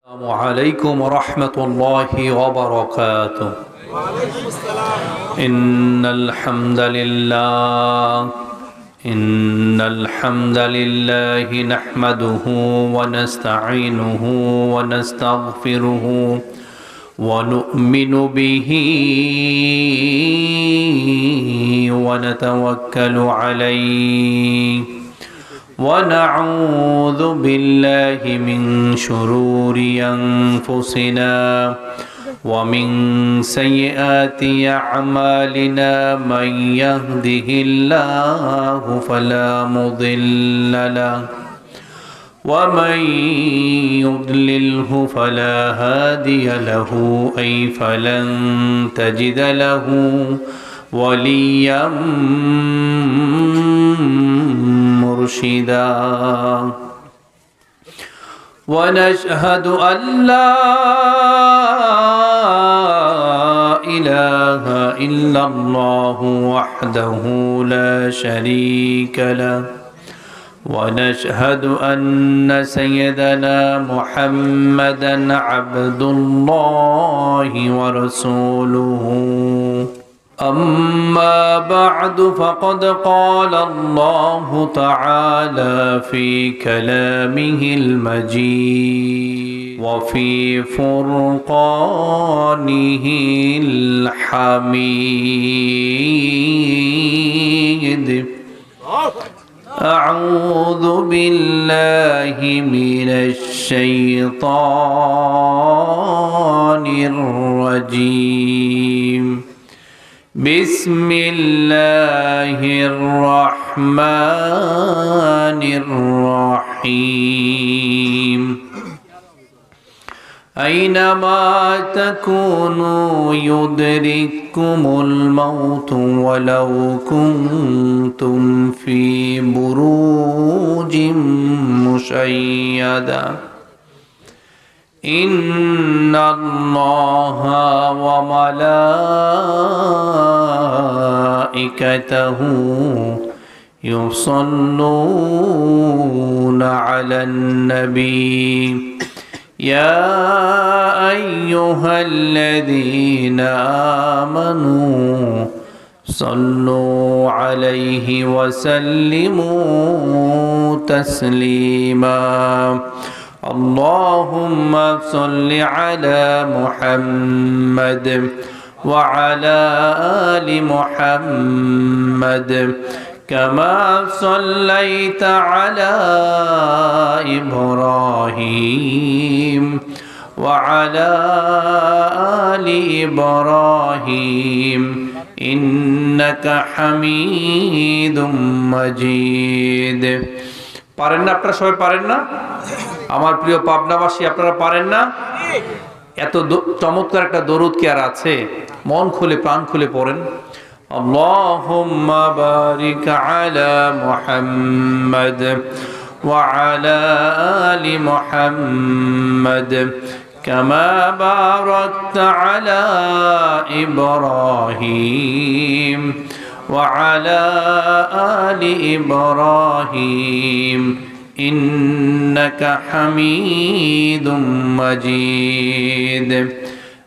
السلام عليكم ورحمة الله وبركاته. إن الحمد لله نحمده ونستعينه ونستغفره ونؤمن به ونتوكل عليه ونعوذ بالله من شرور أنفسنا ومن سيئات أعمالنا من يهده الله فلا مضل له ومن يضلله فلا هادي له أي فلن تجد له وليا مرشدا ونشهد أن لا إله إلا الله وحده لا شريك له ونشهد أن سيدنا محمدا عبد الله ورسوله أما بعد فقد قال الله تعالى في كلامه المجيد وفي فرقانه الحميد أعوذ بالله من الشيطان الرجيم بسم الله الرحمن الرحيم أينما تكونوا يدرككم الموت ولو كنتم في بروج مشيدة إن الله وملائكته يصلون على النبي يا أيها الذين آمنوا صلوا عليه وسلموا تسليما اللهم صل على محمد وعلى آل محمد كما صليت على إبراهيم وعلى آل إبراهيم إنك حميد مجيد পারেন না আপনারা সবাই পারেন না আমার প্রিয় পাবনাবাসী আপনারা পারেন না এত চমৎকার একটা দরুদ কি আর আছে মন খুলে প্রাণ খুলে পড়েন আল্লাহুম্মা বারিক আলা মুহাম্মাদ ওয়া আলা আলি মুহাম্মাদ কামা বারাকতা আলা ইব্রাহিম وعلى آل إبراهيم إنك حميد مجيد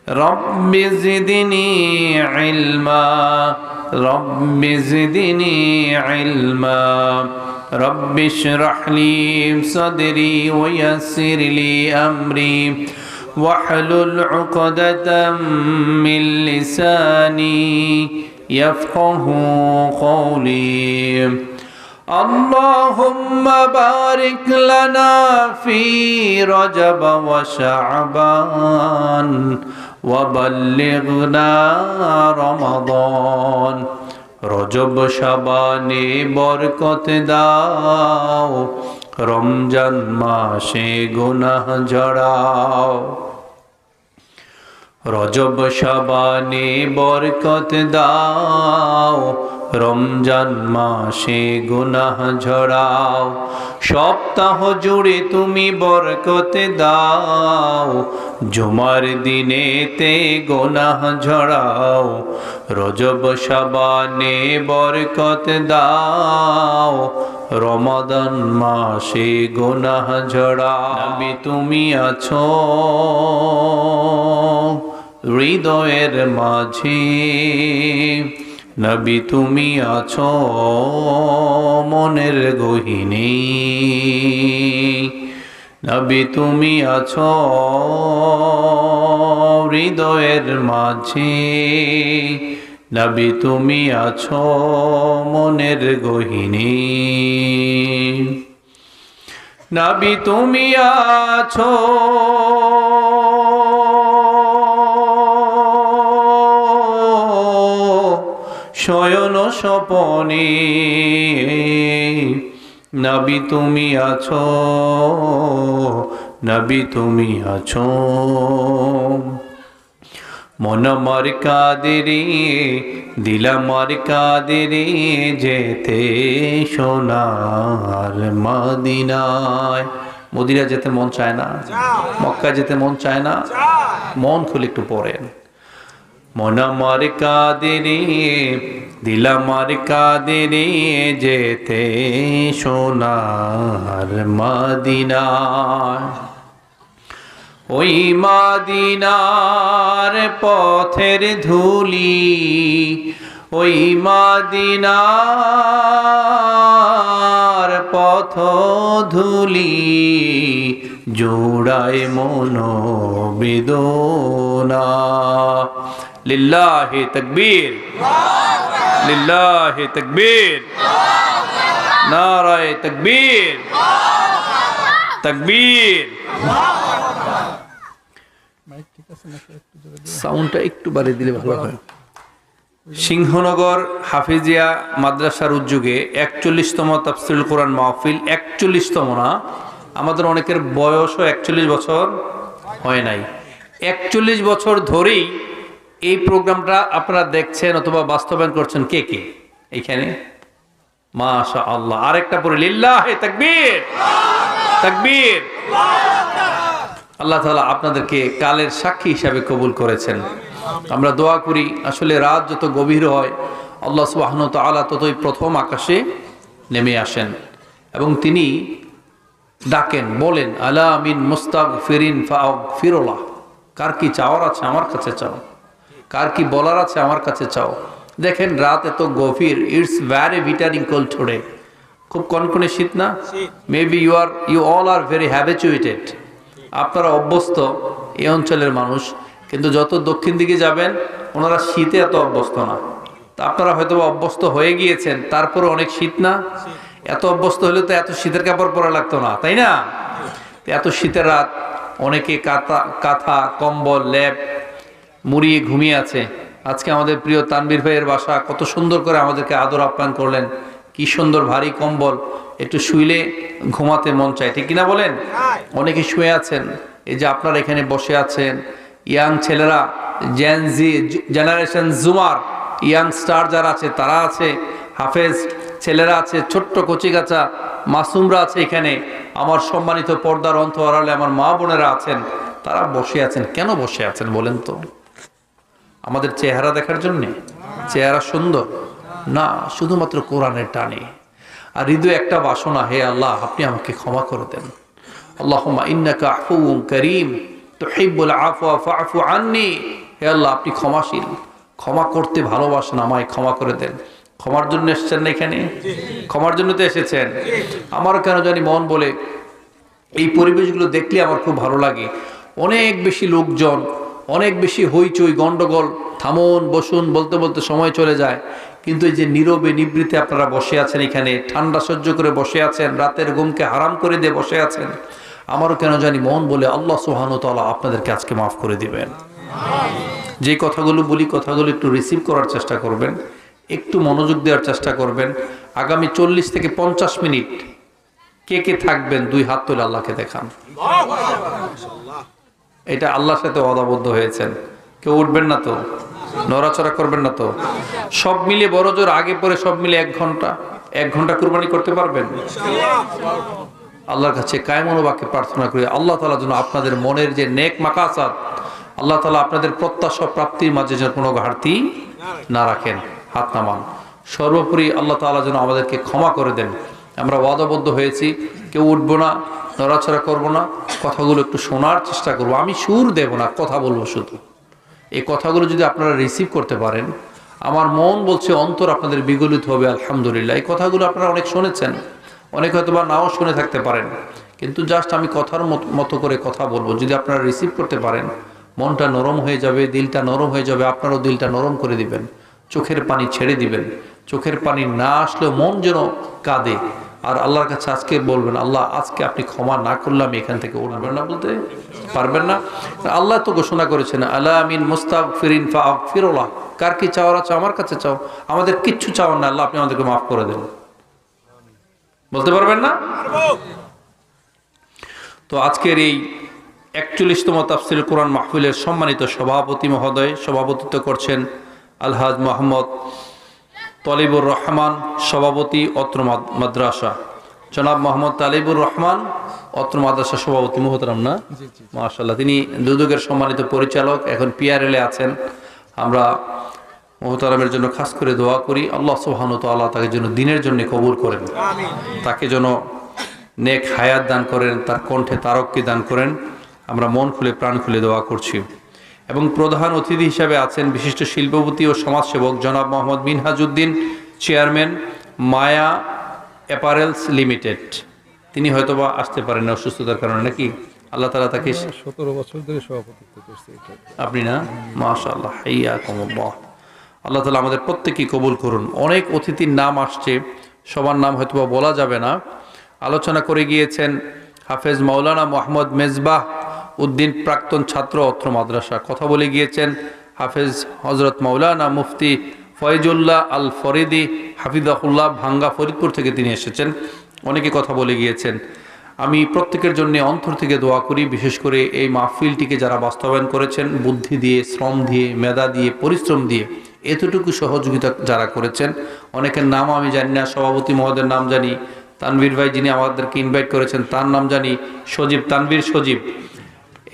رب زدني علما رب زدني علما رب اشرح لي صدري ويسر لي أمري واحلل عقدة من لساني يفقه قولي اللهم بارك لنا في رجب وشعبان وبلغنا رمضان রজব শাবানে বরকত দাও রমজান মাসে গুনাহ ঝরাও রজব শাবানে বরকত দাও রমজান মাসে গুনাহ ঝরাও সপ্তাহ জুড়ে তুমি বরকত দাও জুমার দিনেতে গুনাহ ঝরাও রজব শাবানে বরকত দাও রমাদান মাসে গুনাহ ঝরাও। নবী তুমি আছো হৃদয়ের মাঝে, নবী তুমি আছো মনের গহীনে, নবী তুমি আছো হৃদয়ের মাঝে, নবী তুমি আছো মনের গহীনে, নবী তুমি আছো শয়ন স্বপনে, নবী তুমি আছো, নবী তুমি আছো মন আমার কাঁদে রে, দিল আমার কাঁদে রে, যেতে সোনার মদিনায়। মদিনা যেতে মন চায় না? মক্কা যেতে মন চায় না? মন খুলে একটু পড়েন। মন আমার কাঁদে রে, দিল আমার কাঁদে রে, যেতে সোনার মদিনায়। ওই মদিনার পথের ধুলি, ওই মদিনার পথ ধুলি, জোড়ায় মন বেদনা। লিল্লাহি তাকবীর, লিল্লাহি তাকবীর, নারায়ে তাকবীর, তাকবীর। সাউন্ডটা একটু বাড়িয়ে দিলে ভালো হয়। সিংহনগর হাফিজিয়া মাদ্রাসার উদ্যোগে 41তম তাফসীরুল কোরআন মাহফিল, 41তম না, আমাদের অনেকের বয়সও 41 বছর হয় নাই। 41 বছর ধরেই এই প্রোগ্রামটা আপনারা দেখছেন অথবা বাস্তবায়ন করছেন। কে কে এইখানে? মাশাআল্লাহ। আরেকটা পরে লিল্লাহি তাকবীর, তাকবীর। আল্লাহ তাআলা আপনাদেরকে কালের সাক্ষী হিসাবে কবুল করেছেন। আমরা দোয়া করি আসলে রাত যত গভীর হয় আল্লাহ সুবহানাহু ওয়া তাআলা ততই প্রথম আকাশে নেমে আসেন এবং তিনি ডাকেন, বলেন আলা মিন মুস্তাগফিরিন ফাগফিরুল্লাহ। কার কি চাওয়ার আছে আমার কাছে চাও, কার কি বলার আছে আমার কাছে চাও। দেখেন রাত এত গভীর, it's very bittering cold today. খুব কনকনে শীত না? Maybe you all are very habituated. আপনারা অভ্যস্ত এই অঞ্চলের মানুষ, কিন্তু যত দক্ষিণ দিকে যাবেন ওনারা শীতে এত অভ্যস্ত না। তা আপনারা হয়তো অভ্যস্ত হয়ে গিয়েছেন, তারপরে অনেক শীত না? এত অভ্যস্ত হলে তো এত শীতের কাপড় পরা লাগতো না, তাই না? এত শীতের রাত, অনেকে কাঁথা কম্বল লেপ মুড়িয়ে ঘুমিয়ে আছে। আজকে আমাদের প্রিয় তানবীর ভাইয়ের বাসা, কত সুন্দর করে আমাদেরকে আদর আপ্যায়ন করলেন। কি সুন্দর ভারী কম্বল, একটু শুইলে ঘুমাতে মন চায়, ঠিক কিনা বলেন? অনেকে শুয়ে আছেন, এই যে আপনারা এখানে বসে আছেন, ইয়াং ছেলেরা, জেনারেশন জুমার ইয়াং স্টার যারা আছে তারা আছে, হাফেজ ছেলেরা আছে, ছোট্ট কচিকাচা মাসুমরা আছে এখানে, আমার সম্মানিত পর্দার অন্তরালে আমার মা বোনেরা আছেন, তারা বসে আছেন। কেন বসে আছেন বলেন তো? আমাদের চেহারা দেখার জন্যে? চেহারা সুন্দর না, শুধুমাত্র কোরআনের টানে। আর হৃদয় একটা বাসনা, হে আল্লাহ আপনি আমাকে ক্ষমা করে দেন। আল্লাহুম্মা ইন্নাকা আফুউন কারীম তুহিব্বুল আফওয়া ফা'ফু আন্নি। হে আল্লাহ আপনি ক্ষমাশীল, ক্ষমা করতে ভালোবাসেন, আমায় ক্ষমা করে দেন। ক্ষমার জন্য এসেছেন না এখানে? ক্ষমার জন্য তো এসেছেন। আমারও কেন জানি মন বলে এই পরিবেশগুলো দেখলে আমার খুব ভালো লাগে। অনেক বেশি লোকজন, অনেক বেশি হইচই গন্ডগোল, থামুন বসুন বলতে বলতে সময় চলে যায়। কিন্তু এই যে নীরবে নিবৃতে আপনারা বসে আছেন এখানে, ঠান্ডা সহ্য করে বসে আছেন, রাতের ঘুমকে হারাম করে দিয়ে বসে আছেন, আমারও কেন জানি মন বলে আল্লাহ সুবহানাহু ওয়া তাআলা আপনাদেরকে আজকে মাফ করে দিবেন। যে কথাগুলো বলি কথাগুলো একটু রিসিভ করার চেষ্টা করবেন, একটু মনোযোগ দেওয়ার চেষ্টা করবেন। আগামী 40 থেকে 50 মিনিট কে কে থাকবেন দুই হাত তুলে আল্লাহকে দেখান। এটা আল্লাহর সাথে ওয়াদাবদ্ধ হয়েছেন, কেউ উঠবেন না তো, নড়াচড়া করবেন না তো? সব মিলে বড় জোর আগে পরে সব মিলে 1 ঘন্টা কুরবানি করতে পারবেন? আল্লাহর কাছে কায়মনোবাক্যে প্রার্থনা করি আল্লাহ তাআলা যেন আপনাদের মনের যে নেক মাকাসাদ, আল্লাহ তাআলা আপনাদের প্রত্যাশা প্রাপ্তির মাঝে যেন কোনো ঘাটতি না রাখেন। হাত নামান। সর্বোপরি আল্লাহ তাআলা যেন আমাদেরকে ক্ষমা করে দেন। আমরা ওয়াদাবদ্ধ হয়েছি, কেউ উঠবো না, নড়াচড়া করবো না, কথাগুলো একটু শোনার চেষ্টা করবো। আমি সুর দেব না, কথা বলবো শুধু। এই কথাগুলো যদি আপনারা রিসিভ করতে পারেন, আমার মন বলছে অন্তর আপনাদের বিগলিত হবে। আলহামদুলিল্লাহ, এই কথাগুলো আপনারা অনেক শুনেছেন, অনেক হয়তো বা নাও শুনে থাকতে পারেন, কিন্তু জাস্ট আমি কথার মতো করে কথা বলবো। যদি আপনারা রিসিভ করতে পারেন, মনটা নরম হয়ে যাবে, দিলটা নরম হয়ে যাবে, আপনারও দিলটা নরম করে দিবেন, চোখের পানি ছেড়ে দিবেন। চোখের পানি না আসলেও মন যেন কাঁদে, আর আল্লাহর কাছে আজকে বলবেন, আল্লাহ আজকে আপনি ক্ষমা না করলে আমি এখান থেকে উঠবেন না। বলতে পারবেন না? আল্লাহ তো ঘোষণা করেছেন, আলা মিন মুস্তাগফিরিন ফাগফিরুল্লাহ, কার কি চাওয়ার আছে আমার কাছে চাও, আমাদের কিচ্ছু চাওয়ার না, আল্লাহ আপনি আমাদেরকে মাফ করে দেন। বলতে পারবেন না? তো আজকের এই ৪১তম তাফসীরুল কোরআন মাহফিলের সম্মানিত সভাপতি মহোদয়, সভাপতিত্ব করছেন আলহাজ মোহাম্মদ তলিবুর রহমান, সভাপতি অত্র মাদ্রাসা। জনাব মোহাম্মদ তালিবুর রহমান, অত্র মাদ্রাসা সভাপতি মোহতারাম না? মাশাআল্লাহ, তিনি দুদকের সম্মানিত পরিচালক, এখন পিআরএল এ আছেন। আমরা মোহতারামের জন্য খাস করে দোয়া করি, আল্লাহ সুবহানাহু ওয়া তাআলা তাকে যেন দিনের জন্য কবুল করেন, তাকে যেন নেক হায়াত দান করেন, তার কণ্ঠে তারক্কি দান করেন। আমরা মন খুলে প্রাণ খুলে দোয়া করছি। এবং প্রধান অতিথি হিসাবে আছেন বিশিষ্ট শিল্পপতি ও সমাজসেবক জনাব মোহাম্মদ মিনহাজউদ্দিন, চেয়ারম্যান মায়া অ্যাপারেলস লিমিটেড। তিনি হয়তোবা আসতে পারেন না অসুস্থতার কারণে, নাকি? আল্লাহ তাআলা তাকে 17 বছর ধরে সভাপতিত্ব করছে। আপনি না? মাশাআল্লাহ, হাইয়াকুমুল্লাহ। আল্লাহ তাআলা আমাদের প্রত্যেককে কবুল করুন। অনেক অতিথির নাম আসছে, সবার নাম হয়তোবা বলা যাবে না। আলোচনা করে গিয়েছেন হাফেজ মাওলানা মোহাম্মদ মেজবাহ উদ্দিন, প্রাক্তন ছাত্র, অত্র মাদ্রাসা। কথা বলে গিয়েছেন হাফেজ হজরত মাওলানা মুফতি ফয়জুল্লাহ আল ফরিদি হাফিজাহুল্লাহ, ভাঙ্গা ফরিদপুর থেকে তিনি এসেছেন। অনেকে কথা বলে গিয়েছেন। আমি প্রত্যেকের জন্য অন্তর থেকে দোয়া করি, বিশেষ করে এই মাহফিলটিকে যারা বাস্তবায়ন করেছেন, বুদ্ধি দিয়ে, শ্রম দিয়ে, মেধা দিয়ে, পরিশ্রম দিয়ে, এতটুকু সহযোগিতা যারা করেছেন, অনেকের নাম আমি জানি না, সভাপতি মহোদয়ের নাম জানি, তানভীর ভাই যিনি আমাদেরকে ইনভাইট করেছেন তার নাম জানি, সজীব, তানভীর সজীব,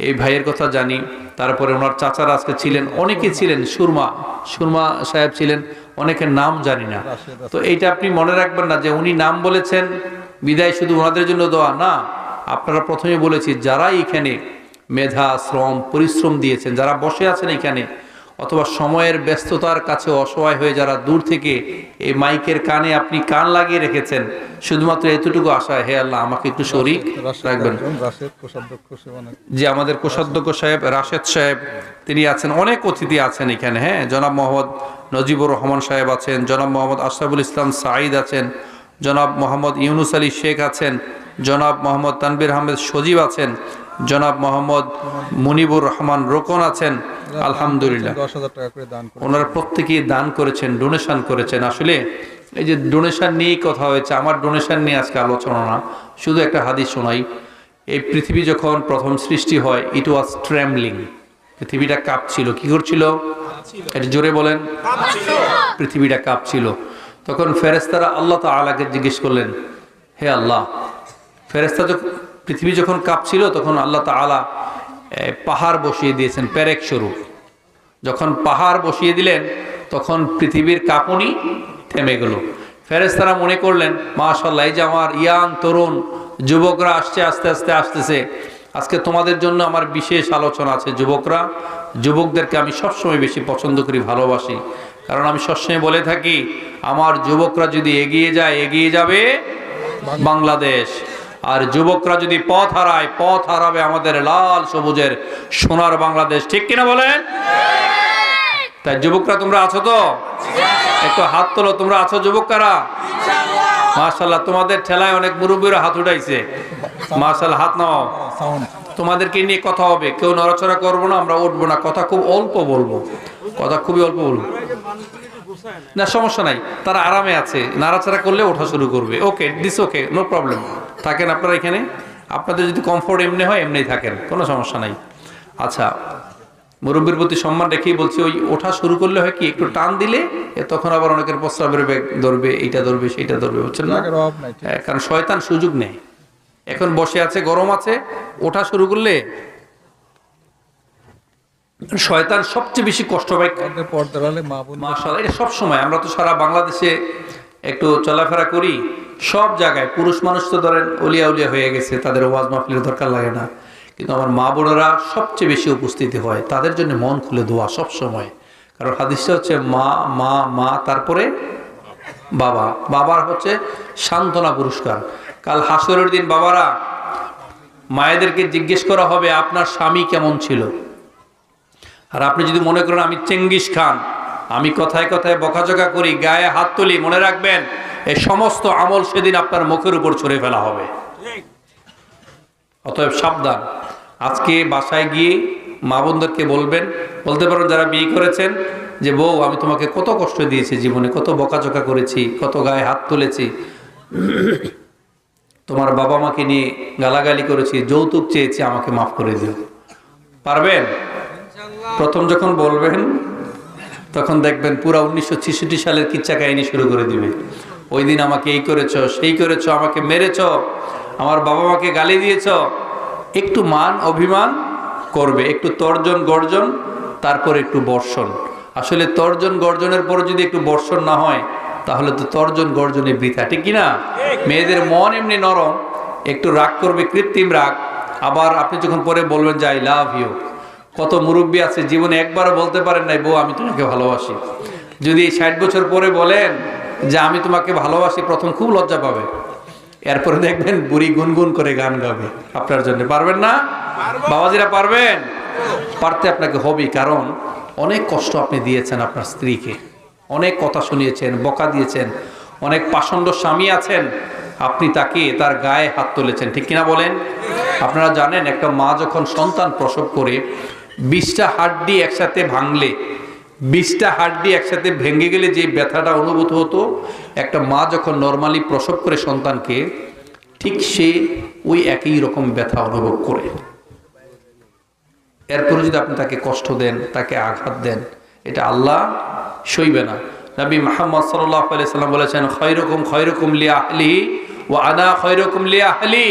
এই ভাইয়ের কথা জানি। তারপরে ওনার চাচারা আজকে ছিলেন, অনেকে ছিলেন, সুরমা সাহেব ছিলেন, অনেকের নাম জানি না। তো এইটা আপনি মনে রাখবেন না যে উনি নাম বলেছেন বিদায় শুধু ওনাদের জন্য দোয়া না। আপনারা প্রথমে বলেছি, যারা এখানে মেধা, শ্রম, পরিশ্রম দিয়েছেন, যারা বসে আছেন এখানে, অথবা সময়ের ব্যস্ততার কাছে অসহায় হয়ে যারা দূর থেকে এই মাইকের কানে আপনি কান লাগিয়ে রেখেছেন, শুধুমাত্র এতটুকু আশায়, হে আল্লাহ আমাকে একটু শরীক রাখবেন। যে আমাদের কোষাধ্যক্ষ সাহেব রাশেদ সাহেব, তিনি আছেন। অনেক অতিথি আছেন এখানে, হ্যাঁ, জনাব মোহাম্মদ নজিবুর রহমান সাহেব আছেন, জনাব মোহাম্মদ আশরাফুল ইসলাম সাঈদ আছেন, জনাব মোহাম্মদ ইউনুস আলী শেখ আছেন, জনাব মোহাম্মদ তানভীর আহমেদ সজীব আছেন, জনাব মোহাম্মদ মুনিবুর রহমান রোকন আছেন। আলহামদুলিল্লাহ, 10,000 টাকা করে দান করেছেন। ওনারা প্রত্যেকেই দান করেছেন, ডোনেশন করেছেন। আসলে এই যে ডোনেশন নিয়েই কথা হয়েছে, আমার ডোনেশন নিয়ে আজকে আলোচনা না, শুধু একটা হাদিস শোনাই। এই পৃথিবী যখন প্রথম সৃষ্টি হয়, ইট ওয়াজ ট্রেমলিং, পৃথিবীটা কাঁপছিল। কি করছিল? এটা জোরে বলেন। পৃথিবীটা কাঁপছিল। তখন ফেরেশতারা আল্লাহ তাআলাকে জিজ্ঞেস করলেন, হে আল্লাহ, ফেরেশতা পৃথিবী যখন কাঁপছিল তখন আল্লাহ তাআলা পাহাড় বসিয়ে দিয়েছেন পেরেক স্বরূপ। যখন পাহাড় বসিয়ে দিলেন তখন পৃথিবীর কাঁপুনি থেমে গেল। ফেরেশতারা মনে করলেন, মাশাআল্লাহ, এই যে আমার ইয়াং তরুণ যুবকরা আসছে, আস্তে আস্তে আসতেছে, আজকে তোমাদের জন্য আমার বিশেষ আলোচনা আছে। যুবকদেরকে আমি সবসময় বেশি পছন্দ করি, ভালোবাসি, কারণ আমি সবসময় বলে থাকি, আমার যুবকরা যদি এগিয়ে যায়, এগিয়ে যাবে বাংলাদেশ। আর যুবকরা যদি পথ হারায়, পথ হারাবে আমাদের লাল সবুজের সোনার বাংলাদেশ। ঠিক কিনা বলেন? তাই যুবকরা তোমরা আছো তো? একটু হাত তোলো, তোমরা আছো যুবকরা? মাশাআল্লাহ, তোমাদের ঠেলায় অনেক মুরব্বীরা হাত উঠাইছে। মাশাআল্লাহ, হাত নাও। তোমাদেরকে নিয়ে কথা হবে, কেউ নড়াচড়া করবো না, আমরা উঠবো না, কথা খুব অল্প বলবো, কথা খুবই অল্প বলবো। না সমস্যা নাই, তারা আরামে আছে, নাড়াচাড়া করলে ওঠা শুরু করবে। ওকে, দিস ওকে, নো প্রবলেম। থাকেন আপনারা এখানে, আপনাদের যদি কমফোর্ট এমনি হয় এমনি থাকেন, কোনো সমস্যা নাই। আচ্ছা, মুরব্বীর প্রতি সম্মান রেখেই বলছি, ওই ওঠা শুরু করলে হয় কি, একটু টান দিলে তখন আবার অনেকের প্রস্রাবের ব্যাগ ধরবে, এইটা ধরবে, সেইটা ধরবে, বুঝছেন না? কারণ শয়তান সুযোগ নেই। এখন বসে আছে, গরম আছে, ওঠা শুরু করলে শয়তান সবচেয়ে বেশি কষ্ট পায়। মাশাআল্লাহ, এটা সবসময়, আমরা তো সারা বাংলাদেশে একটু চলাফেরা করি, সব জায়গায় পুরুষ মানুষ তো ধরেন উলিয়া উলিয়া হয়ে গেছে, তাদের ওয়াজ মাহফিলের দরকার লাগে না, কিন্তু আমার মা বোনেরা সবচেয়ে বেশি উপস্থিতি হয়, তাদের জন্য মন খুলে দোয়া সব সময়। কারণ হাদিসটা হচ্ছে মা মা মা তারপরে বাবা, বাবার হচ্ছে সান্ত্বনা পুরস্কার। কাল হাসরের দিন বাবারা মায়েদেরকে জিজ্ঞেস করা হবে আপনার স্বামী কেমন ছিল। আর আপনি যদি মনে করেন আমি চেঙ্গিস খান, আমি কথায় কথায় বকাঝকা করি, গায়ে হাত তুলি, মনে রাখবেন এই সমস্ত আমল সেদিন আপনার মুখের উপর ছুঁড়ে ফেলা হবে। অতএব সাবধান। আজকে বাসায় গিয়ে মা বোনদেরকে বলবেন, বলতে পারেন যারা বিয়ে করেছেন, যে বউ আমি তোমাকে কত কষ্ট দিয়েছি জীবনে, কত বকাঝকা করেছি, কত গায়ে হাত তুলেছি, তোমার বাবা মাকে নিয়ে গালাগালি করেছি, যৌতুক চেয়েছি, আমাকে মাফ করে দিও। পারবেন? প্রথম যখন বলবেন তখন দেখবেন পুরা 1966 সালের কিচ্ছা কাহিনী শুরু করে দিবে। ওই দিন আমাকে এই করেছো, সেই করেছো, আমাকে মেরেছো, আমার বাবা মাকে গালি দিয়েছো। একটু মান অভিমান করবে, একটু তর্জন গর্জন, তারপর একটু বর্ষণ। আসলে তর্জন গর্জনের পর যদি একটু বর্ষণ না হয় তাহলে তো তর্জন গর্জনে বৃথা, ঠিক কিনা? মেয়েদের মন এমনি নরম, একটু রাগ করবে, কৃত্রিম রাগ। আবার আপনি যখন পরে বলবেন যে আই লাভ ইউ, কত মুরব্বী আছে জীবনে একবারও বলতে পারেন নাই বউ আমি তোমাকে ভালোবাসি। যদি 60 বছর পরে বলেন যে আমি তোমাকে ভালোবাসি, প্রথম খুব লজ্জা পাবে, এরপরে দেখবেন বুড়ি গুনগুন করে গান গাবে আপনার জন্য। পারবেন না বাবাজিরা? পারবেন? পারতে আপনাকে হবে, কারণ অনেক কষ্ট আপনি দিয়েছেন আপনার স্ত্রীকে, অনেক কথা শুনিয়েছেন, বকা দিয়েছেন, অনেক পাষণ্ড স্বামী আছেন, আপনি তাকে তার গায়ে হাত তুলেছেন, ঠিক কিনা বলেন? আপনারা জানেন একটা মা যখন সন্তান প্রসব করে 20টা হাড্ডি একসাথে ভাঙলে, 20টা হাড্ডি একসাথে ভেঙে গেলে যে ব্যথাটা অনুভূত হতো, একটা মা যখন নর্মালি প্রসব করে সন্তানকে, ঠিক সে ওই একই রকম ব্যথা অনুভব করে। এরপরে যদি আপনি তাকে কষ্ট দেন, তাকে আঘাত দেন, এটা আল্লাহ সইবে না। নবী মুহাম্মদ সাল্লাল্লাহু আলাইহি সাল্লাম বলেছেন খয়রুকুম খয়রুকুম লি আহলিহি ওয়া আনা খয়রুকুম লি আহলি।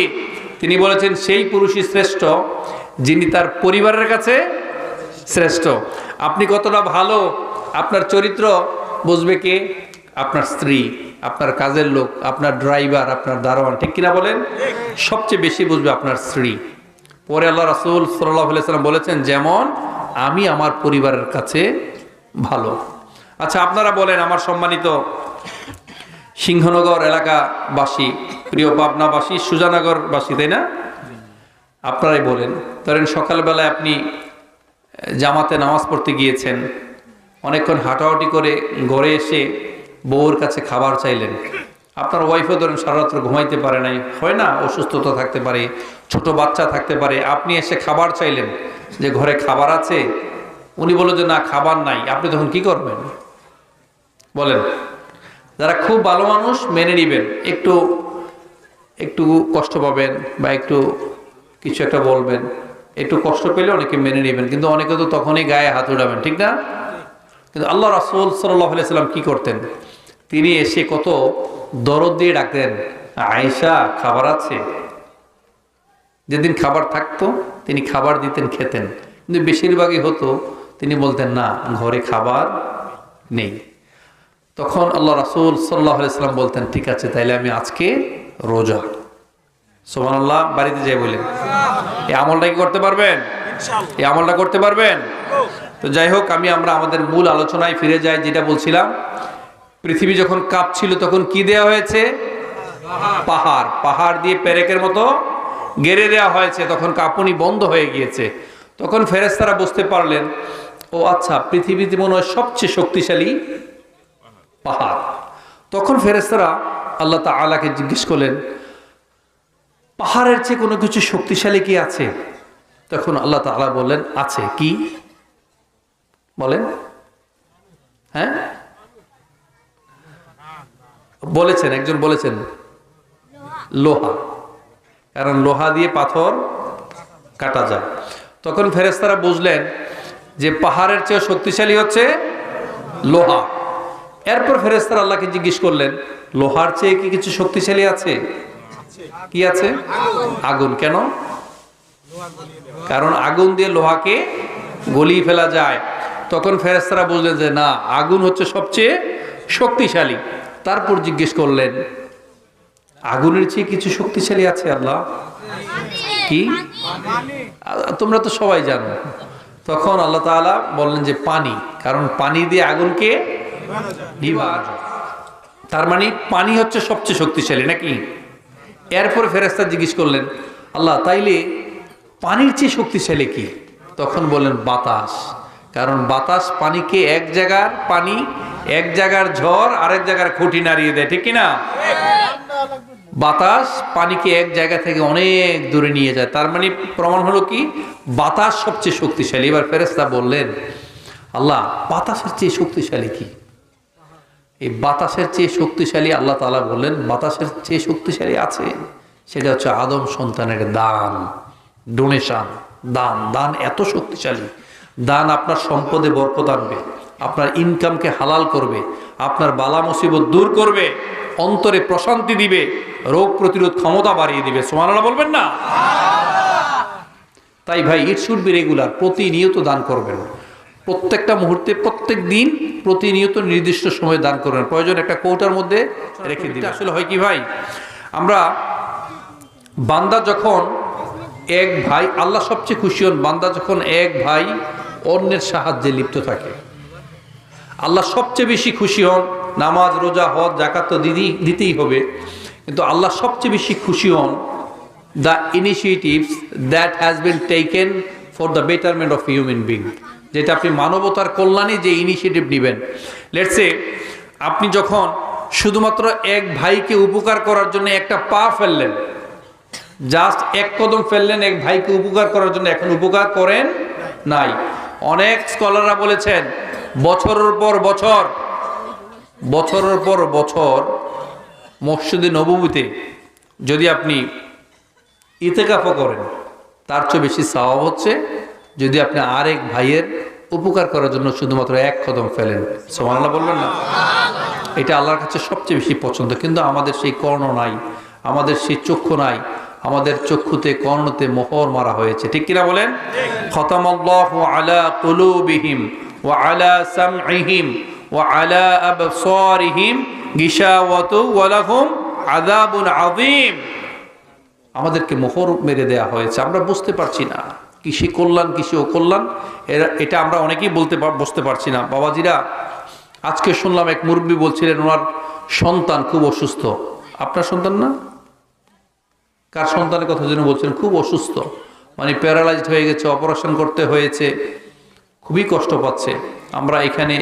তিনি বলেছেন সেই পুরুষই শ্রেষ্ঠ যিনি তার পরিবারের কাছে শ্রেষ্ঠ। আপনি কতটা ভালো, আপনার চরিত্র বুঝবে কে? আপনার স্ত্রী, আপনার কাজের লোক, আপনার ড্রাইভার, আপনার দারোয়ান, ঠিক কিনা বলেন? সবচেয়ে বেশি বুঝবে আপনার স্ত্রী। পরে আল্লাহ রাসূল সাল্লাল্লাহু আলাইহি সাল্লাম বলেছেন যেমন আমি আমার পরিবারের কাছে ভালো। আচ্ছা আপনারা বলেন, আমার সম্মানিত সিংহনগর এলাকাবাসী, প্রিয় পাবনাবাসী, সুজানগরবাসী, তাই না? আপনারাই বলেন, ধরেন সকালবেলায় আপনি জামাতে নামাজ পড়তে গিয়েছেন, অনেকক্ষণ হাঁটাহাঁটি করে ঘরে এসে বউর কাছে খাবার চাইলেন। আপনার ওয়াইফও ধরেন সারা রাত্র ঘুমাইতে পারে নাই, হয় না, অসুস্থতা থাকতে পারে, ছোট বাচ্চা থাকতে পারে, আপনি এসে খাবার চাইলেন যে ঘরে খাবার আছে, উনি বলল যে না খাবার নাই, আপনি তখন কি করবেন বলেন? যারা খুব ভালো মানুষ মেনে নেবেন, একটু একটু কষ্ট পাবেন বা একটু কিছু একটা বলবেন, একটু কষ্ট পেলে অনেকে মেনে নেবেন, কিন্তু অনেকে তো তখনই গায়ে হাত উঠাবেন, ঠিক না? কিন্তু আল্লাহ রাসূল সাল্লাল্লাহু আলাইহি সাল্লাম কি করতেন? তিনি এসে কত দরদ দিয়ে ডাকতেন, আয়েশা খাবার আছে। যেদিন খাবার থাকতো তিনি খাবার দিতেন, খেতেন, কিন্তু বেশিরভাগই হতো তিনি বলতেন না ঘরে খাবার নেই। তখন আল্লাহ রাসূল সাল্লাল্লাহু আলাইহি সাল্লাম বলতেন ঠিক আছে তাইলে আমি আজকে রোজা। সুবহানাল্লাহ, বাড়িতে যাই বলেন এই আমলটা কি করতে পারবেন? এই আমলটা করতে পারবেন? তো যাই হোক, আমরা আমাদের মূল আলোচনায় ফিরে যাই। যেটা বলছিলাম, পৃথিবী যখন কাঁপছিল তখন কি দেয়া হয়েছে? পাহাড়। পাহাড় দিয়ে পেরেকের মতো গেড়ে দেওয়া হয়েছে, তখন কাঁপুনি বন্ধ হয়ে গিয়েছে। তখন ফেরেশতারা বুঝতে পারলেন ও আচ্ছা পৃথিবীতে মনে হয় সবচেয়ে শক্তিশালী পাহাড়। তখন ফেরেশতারা আল্লাহ তাআলাকে জিজ্ঞেস করলেন পাহাড়ের চেয়ে কোনো কিছু শক্তিশালী কি আছে? তখন আল্লাহ তাআলা বললেন আছে। কি বলেন? হ্যাঁ বলেছেন, একজন বলেছেন লোহা, কারণ লোহা দিয়ে পাথর কাটা যায়। তখন ফেরেশতারা বুঝলেন যে পাহাড়ের চেয়ে শক্তিশালী হচ্ছে লোহা। এরপর ফেরেশতারা আল্লাহকে জিজ্ঞেস করলেন লোহার চেয়ে কি কিছু শক্তিশালী আছে? কি আছে? আগুন। কেন? কারণ আগুন দিয়ে লোহাকে গলিয়ে ফেলা যায়। তখন ফেরেশতারা বুঝলেন যে না, আগুন হচ্ছে সবচেয়ে শক্তিশালী। তারপর জিজ্ঞেস করলেন আগুনের চেয়ে কিছু শক্তিশালী আছে আল্লাহ? কি? তোমরা তো সবাই জানো। তখন আল্লাহ তাআলা বললেন যে পানি, কারণ পানি দিয়ে আগুনকে নিভানো যায়। তার মানে পানি হচ্ছে সবচেয়ে শক্তিশালী নাকি? এরপরে ফেরেশতা জিজ্ঞেস করলেন, আল্লাহ তাইলে পানির চেয়ে শক্তিশালী কি? তখন বললেন বাতাস, কারণ বাতাস পানিকে এক জায়গার পানি, এক জায়গার ঝড় আরেক জায়গার খুঁটি নাড়িয়ে দেয়, ঠিক কিনা? বাতাস পানিকে এক জায়গা থেকে অনেক দূরে নিয়ে যায়। তার মানে প্রমাণ হলো কি বাতাস সবচেয়ে শক্তিশালী। এবার ফেরেশতা বললেন, আল্লাহ বাতাসের চেয়ে শক্তিশালী কি? এই বাতাসের চেয়ে শক্তিশালী, আল্লাহ তাআলা বললেন বাতাসের চেয়ে শক্তিশালী আছে, সেটা হচ্ছে আদম সন্তানের দান, ডোনেশন। দান, দান এত শক্তিশালী। দান আপনার সম্পদে বরকত আনবে, আপনার ইনকামকে হালাল করবে, আপনার বালা মুসিবত দূর করবে, অন্তরে প্রশান্তি দিবে, রোগ প্রতিরোধ ক্ষমতা বাড়িয়ে দিবে। সুবহানাল্লাহ বলবেন না? তাই ভাই ইট শুড বি রেগুলার, প্রতিনিয়ত দান করবেন, প্রত্যেকটা মুহূর্তে, প্রত্যেক দিন প্রতিনিয়ত নির্দিষ্ট সময় দান করবেন, প্রয়োজন একটা কৌটার মধ্যে রেখে দিন। আসলে হয় কি ভাই, আমরা বান্দা যখন এক ভাই, আল্লাহ সবচেয়ে খুশি হন বান্দা যখন এক ভাই অন্যের সাহায্যে লিপ্ত থাকে। আল্লাহ সবচেয়ে বেশি খুশি হন, নামাজ রোজা হজ যাকাত তো দিতেই হবে, কিন্তু আল্লাহ সবচেয়ে বেশি খুশি হন the initiatives that has been taken for the betterment of human being, যেটা আপনি মানবতার কল্যাণে যে ইনিশিয়েটিভ নেবেন। লেটস সে আপনি যখন শুধুমাত্র এক ভাইকে উপকার করার জন্য একটা পা ফেললেন, জাস্ট এক কদম ফেললেন এক ভাইকে উপকার করার জন্য, এখন উপকার করেন নাই। অনেক স্কলাররা বলেছেন বছরের পর বছর, বছরের পর বছর মসজিদে নববীতে যদি আপনি ইতিকাফও করেন, তার চেয়ে বেশি সওয়াব হচ্ছে যদি আপনি আরেক ভাইয়ের উপকার করার জন্য শুধুমাত্র এক কদম ফেলেন। সুবহানাল্লাহ বলবেন না? এটা আল্লাহর কাছে সবচেয়ে বেশি পছন্দ। কিন্তু আমাদের সেই কর্ণ নাই, আমাদের সেই চক্ষু নাই, আমাদের চক্ষুতে কর্ণতে মোহর মারা হয়েছে, ঠিক কিনা বলেন? খতামাল্লাহু আলা কুলুবিহিম ওয়া আলা সামইহিম ওয়া আলা আবসারিহিম গিশাওয়াতু ওয়া লাহুম আযাবুন আযীম। আমাদেরকে মোহর মেরে দেয়া হয়েছে, আমরা বুঝতে পারছি না কিসে কল্যাণ কিসে অকল্যাণ, এটা আমরা অনেকেই বুঝতে পারছি না। বাবাজিরা, আজকে শুনলাম এক মুরব্বী বলছিলেন ওনার সন্তান খুব অসুস্থ। আপনার সন্তান না? কার সন্তানের কথা যেন বলছেন, খুব অসুস্থ, মানে প্যারালাইজড হয়ে গেছে, অপারেশন করতে হয়েছে, খুবই কষ্ট পাচ্ছে। আমরা এখানে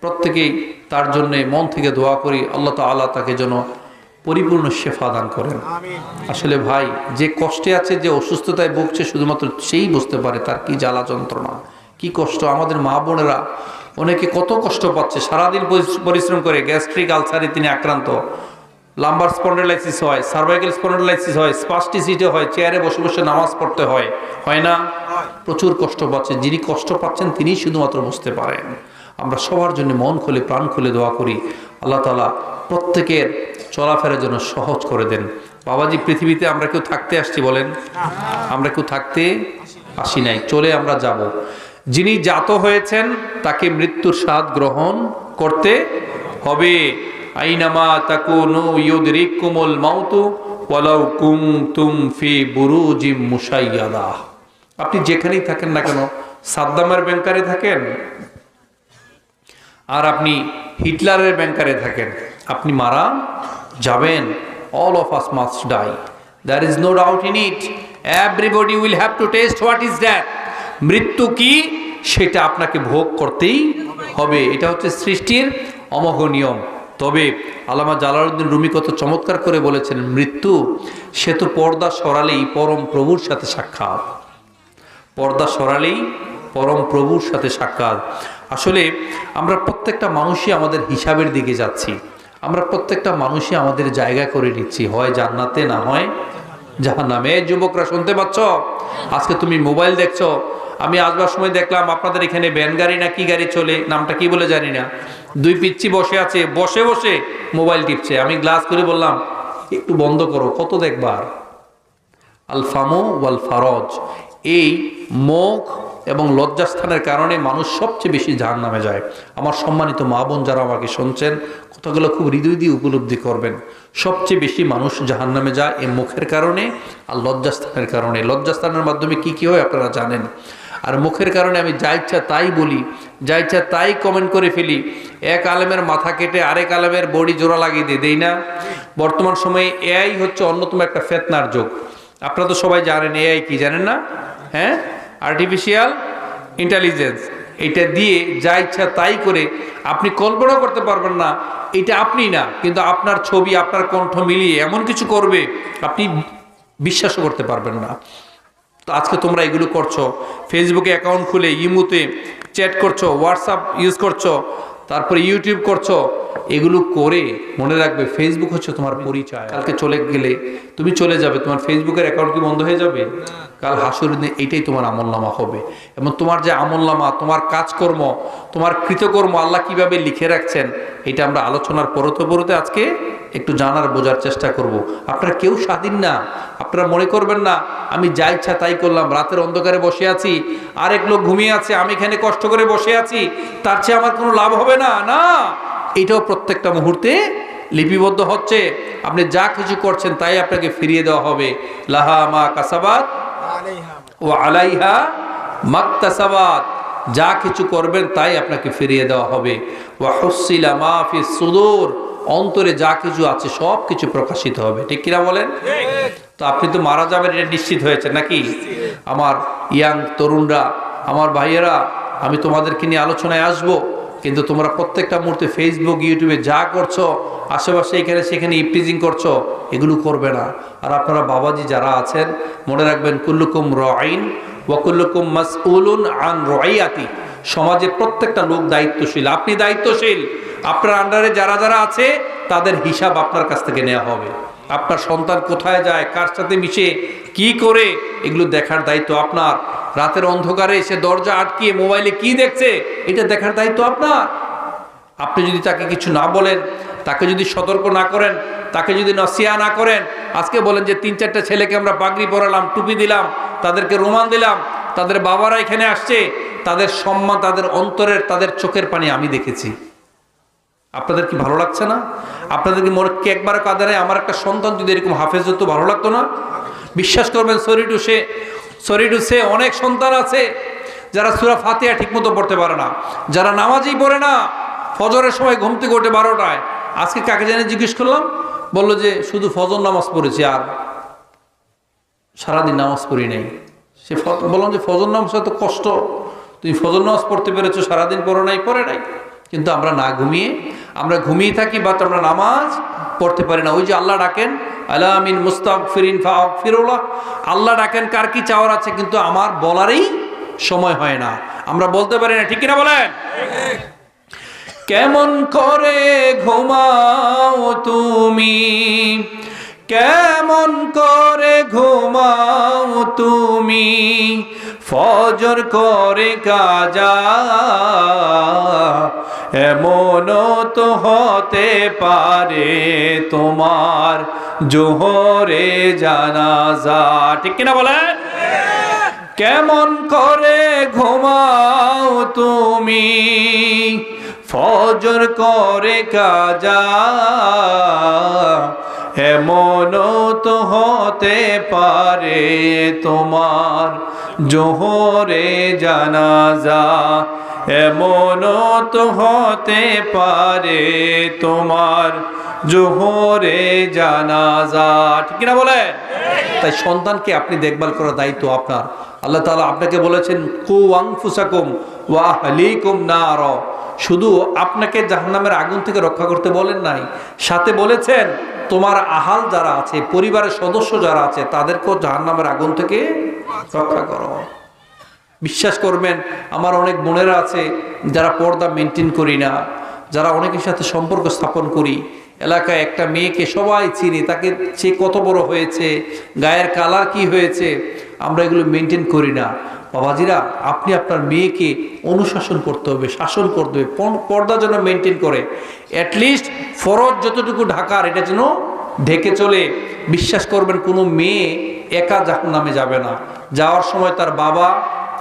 প্রত্যেকেই তার জন্য মন থেকে দোয়া করি, আল্লাহ তাআলা তাকে যেন পরিপূর্ণ শেফা দান করেন। আসলে ভাই যে কষ্টে আছে, যে অসুস্থতায় ভুগছে, শুধুমাত্র সেই বুঝতে পারে তার কি জ্বালা যন্ত্রণা, কি কষ্ট। আমাদের মা বোনেরা অনেকে কত কষ্ট পাচ্ছে, সারাদিন পরিশ্রম করে, গ্যাস্ট্রিক আলসারে তিনি আক্রান্ত, লাম্বার স্পন্ডাইলাইসিস হয়, সার্ভাইকাল স্পন্ডাইলাইসিস হয়, স্পাস্টিসিটি হয়, চেয়ারে বসে বসে নামাজ পড়তে হয়, হয় না? প্রচুর কষ্ট পাচ্ছে। যিনি কষ্ট পাচ্ছেন তিনিই শুধুমাত্র বুঝতে পারেন। আমরা সবার জন্য মন খুলে প্রাণ খুলে দোয়া করি, আল্লাহ তাআলা প্রত্যেকের চলাফেরার জন্য সহজ করে দেন। বাবাজি, পৃথিবীতে আমরা কেউ থাকতে আসছি বলেন? আমরা কেউ থাকতে আসি নাই, চলে আমরা যাব। যিনি জাত হয়েছেন তাকে মৃত্যুর স্বাদ গ্রহণ করতে হবে। আইনামা তাকুনু ইউদরিকুমুল মাউতু ওয়ালাউ কুনতুম ফি বুরুজিম মুশাইয়াদা। আপনি যেখানেই থাকেন না কেন, সাদ্দামের ব্যাংকারে থাকেন আর আপনি হিটলারের ব্যাংকারে থাকেন, আপনি মারা যাবেন। All of us must die. There is no doubt in it. Everybody will have to taste what is death. মৃত্যু কি সেটা আপনাকে ভোগ করতেই হবে। এটা হচ্ছে সৃষ্টির অমোঘ নিয়ম। তবে আল্লামা জালালউদ্দিন রুমি কত চমৎকার করে বলেছেন, মৃত্যু সে তো পর্দা সরালেই পরম প্রভুর সাথে সাক্ষাৎ। পর্দা সরালেই পরম প্রভুর সাথে সাক্ষাৎ। আসলে আমরা প্রত্যেকটা মানুষই আমাদের হিসাবের দিকে যাচ্ছি, আমরা প্রত্যেকটা মানুষই আমাদের জায়গা করে নিচ্ছি, হয় জান্নাতে না হয় জাহান্নামে। যুবকরা শুনতে পাচ্ছ? আজকে তুমি মোবাইল দেখছো, আমি আসবার সময় দেখলাম আপনাদের এখানে ভ্যান গাড়ি না কি গাড়ি চলে, নামটা কি বলে জানি না, দুই পিচ্ছি বসে আছে, বসে বসে মোবাইল টিপছে। আমি গ্লাস করে বললাম একটু বন্ধ করো, কত দেখবার। আল ফামু ওয়াল ফারজ, এই মুখ এবং লজ্জাস্থানের কারণে মানুষ সবচেয়ে বেশি জাহান্নামে যায়। আমার সম্মানিত মা বোন যারা আমাকে শুনছেন, কথাগুলো খুব হৃদয় দিয়ে উপলব্ধি করবেন। সবচেয়ে বেশি মানুষ জাহান্নামে যায় এই মুখের কারণে আর লজ্জাস্থানের কারণে। লজ্জাস্থানের মাধ্যমে কি কি হয় আপনারা জানেন। আর মুখের কারণে আমি যা ইচ্ছা তাই বলি, যা ইচ্ছা তাই কমেন্ট করে ফেলি। এক আলেমের মাথা কেটে আরেক আলেমের বডি জোড়া লাগিয়ে দেই না। বর্তমান সময়ে এআই হচ্ছে অন্যতম একটা ফেতনার যুগ। আপনারা তো সবাই জানেন এআই কি, জানেন না? হ্যাঁ, আর্টিফিশিয়াল ইন্টেলিজেন্স। এটা দিয়ে যা ইচ্ছা তাই করে আপনি কল্পনা করতে পারবেন না এটা আপনি না, কিন্তু আপনার ছবি আপনার কণ্ঠ মিলিয়ে এমন কিছু করবে আপনি বিশ্বাসও করতে পারবেন না। তো আজকে তোমরা এগুলো করছো, ফেসবুকে অ্যাকাউন্ট খুলে ইমোতে চ্যাট করছো, হোয়াটসঅ্যাপ ইউজ করছো, তারপরে ইউটিউব করছো। এগুলো করে মনে রাখবে ফেসবুক হচ্ছে তোমার পরিচয়। কালকে চলে গেলে তুমি চলে যাবে, তোমার ফেসবুকের অ্যাকাউন্ট কি বন্ধ হয়ে যাবে? কাল হাসুর দিনে এইটাই তোমার আমলনামা হবে। এবং তোমার যে আমলনামা, তোমার কাজকর্ম, তোমার কৃতকর্ম আল্লাহ কিভাবে লিখে রাখছেন এটা আমরা আলোচনার পরতে আজকে একটু জানার বোঝার চেষ্টা করব। আপনারা কেউ স্বাধীন না। আপনারা মনে করবেন না আমি যা ইচ্ছা তাই করলাম, রাতের অন্ধকারে বসে আছি, আরেক লোক ঘুমিয়ে আছে, আমি এখানে কষ্ট করে বসে আছি, তার চেয়ে আমার কোনো লাভ হবে না। না, এটাও প্রত্যেকটা মুহূর্তে লিপিবদ্ধ হচ্ছে। আপনি যা কিছু করছেন তাই আপনাকে ফিরিয়ে দেওয়া হবে। লাহা মা কাসাবাত ওয়া আলাইহা মাকতাসাবাত। যা কিছু করবেন তাই আপনাকে ফিরিয়ে দেওয়া হবে। ওয়া হুসিলা মা ফিস সুদূর। অন্তরে যা কিছু আছে সব কিছু প্রকাশিত হবে। ঠিক কিনা বলেন? তো আপনি তো মারা যাবেন এটা নিশ্চিত হয়েছে নাকি? আমার ইয়াং তরুণরা, আমার ভাইয়েরা, আমি তোমাদেরকে নিয়ে আলোচনায় আসবো, কিন্তু তোমরা প্রত্যেকটা মুহূর্তে ফেসবুক ইউটিউবে যা করছো, আশেপাশে এখানে সেখানে ইপটিজিং করছো, এগুলো করবে না। আর আপনারা বাবাজি যারা আছেন মনে রাখবেন কুল্লুকুম রাইন ওয়া কুল্লুকুম মাসউলুন আন রাইয়াতি। সমাজে প্রত্যেকটা লোক দায়িত্বশীল, আপনি দায়িত্বশীল। আপনার আন্ডারে যারা যারা আছে তাদের হিসাব আপনার কাছ থেকে নেওয়া হবে। আপনার সন্তান কোথায় যায়, কার সাথে মিশে, কি করে, এগুলো দেখার দায়িত্ব আপনার। রাতের অন্ধকারে এসে দরজা আটকিয়ে মোবাইলে কি দেখছে এটা দেখার দায়িত্ব আপনার। আপনি যদি তাকে কিছু না বলেন, তাকে যদি সতর্ক না করেন, তাকে যদি নসিহা না করেন, আজকে বলেন যে 3-4টা ছেলেকে আমরা পাগড়ি পরালাম, টুপি দিলাম, তাদেরকে রুমাল দিলাম, তাদের বাবারা এখানে আসছে, তাদের সম্মান, তাদের অন্তরের, তাদের চোখের পানি আমি দেখেছি। আপনাদের কি ভালো লাগছে না? আপনাদের কি মনে একবার কাঁদে আমার একটা সন্তান যদি এরকম হাফেজ হতো, ভালো লাগতো না? বিশ্বাস করবেন সরি টু সে অনেক সন্তান আছে যারা সূরা ফাতিহা ঠিকমতো পড়তে পারে না, যারা নামাজই পড়ে না, ফজরের সময় ঘুম থেকে ওঠে 12টায়। আজকে কাকে জানি জিজ্ঞেস করলাম, বললো যে শুধু ফজর নামাজ পড়েছি আর সারাদিন নামাজ পড়ি নাই। সে বললাম যে ফজর নামাজ এত কষ্ট, তুমি ফজর নামাজ পড়তে পেরেছো, সারাদিন পড়ে নাই। কিন্তু আমরা না ঘুমিয়ে, আমরা ঘুমিয়ে থাকি, বাট আমরা নামাজ পড়তে পারি না। ওই যে আল্লাহ ডাকেন আলা মিন মুস্তাগফিরিন ফাগফিরুল্লাহ, আল্লাহ ডাকেন কার কি চাওয়ার আছে, কিন্তু আমার বলারই সময় হয় না, আমরা বলতে পারি না। ঠিক কিনা বলেন? কেমন করে ঘুমাও তুমি, কেমন করে ঘুমাও তুমি, ফজর করে কাজা, এমনও তো হতে পারে তোমার জোহরে জানাজা। ঠিক কিনা বলেন? কেমন করে ঘুমাও তুমি, ফজর করে কাজা, এমনও তো হতে পারে তোমার জোহরে জানাজা, এমনও তো হতে পারে তোমার জোহরে জানাজা। ঠিক না বলে? তাই সন্তানকে আপনি দেখভাল করার দায়িত্ব আপনার। আল্লাহ তাআলা আপনাকে বলেছেন কু আনফুসাকুম ওয়া আহলিকুম নার। শুধু আপনাকে জাহান্নামের আগুন থেকে রক্ষা করতে বলেন নাই, সাথে বলেছেন তোমার আহাল যারা আছে, পরিবারের সদস্য যারা আছে, তাদেরকেও জাহান্নামের আগুন থেকে রক্ষা করো। বিশ্বাস করবেন, আমার অনেক বোনেরা আছে যারা পর্দা মেনটেন করি না, যারা অনেকের সাথে সম্পর্ক স্থাপন করি, এলাকায় একটা মেয়েকে সবাই চিনি, তাকে সে কত বড় হয়েছে, গায়ের কালার কি হয়েছে, আমরা এগুলো মেনটেন করি না। বাবাজিরা, আপনি আপনার মেয়েকে অনুশাসন করতে হবে, শাসন করতে হবে, পর্দা যেন মেনটেন করে, অ্যাটলিস্ট ফরজ যতটুকু ঢাকার এটা যেন ঢেকে চলে। বিশ্বাস করবেন, কোনো মেয়ে একা জাহান্নামে যাবে না। যাওয়ার সময় তার বাবা,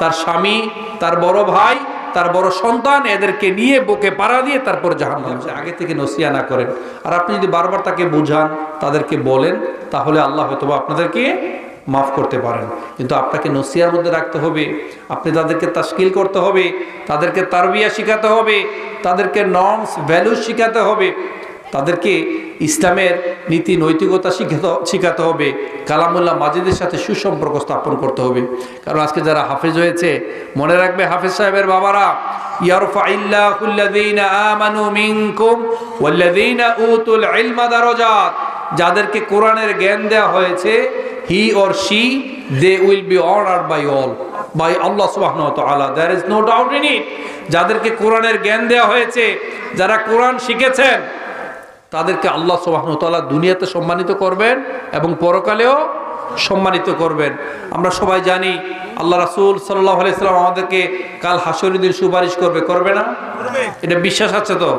তার স্বামী, তার বড় ভাই তার বড় সন্তান, এদেরকে নিয়ে বুকে পাড়া দিয়ে তারপর জাহান্নামে। আগে থেকে নসিয়া না করেন, আর আপনি যদি বারবার তাকে বোঝান, তাদেরকে বলেন, তাহলে আল্লাহ হয়তো আপনাদেরকে মাফ করতে পারেন। কিন্তু আপনাকে নসিয়ার মধ্যে রাখতে হবে, আপনি তাদেরকে তাশকিল করতে হবে, তাদেরকে তারবিয়া শিখাতে হবে, তাদেরকে নর্মস ভ্যালুস শিখাতে হবে, তাদেরকে ইসলামের নীতি নৈতিকতা শিখাতে হবে, কালামুল্লাহ মাজিদের সাথে সুসম্পর্ক স্থাপন করতে হবে। কারণ আজকে যারা হাফেজ হয়েছে, মনে রাখবে হাফেজ সাহেবের বাবারা, ইয়ারফাইল্লাহুল্লাযীনা আমানু মিনকুম ওয়াল্লাযীনা উতুল ইলমা দারাজাত, যাদেরকে কোরআনের জ্ঞান দেওয়া হয়েছে, he or she, they will be honored by all, by Allah subhanahu wa ta'ala, there is no doubt in it. যাদেরকে কোরআনের জ্ঞান দেওয়া হয়েছে, যারা কোরআন শিখেছেন, তাদেরকে আল্লাহ সুবহানাহু ওয়া তাআলা দুনিয়াতে সম্মানিত করবেন এবং পরকালেও সম্মানিত করবেন। আমরা সবাই জানি আল্লাহ রাসূল সাল্লাল্লাহু আলাইহি সাল্লাম আমাদেরকে কাল হাসরের দিন সুপারিশ করবে, করবে না? এটা বিশ্বাস আছে তো?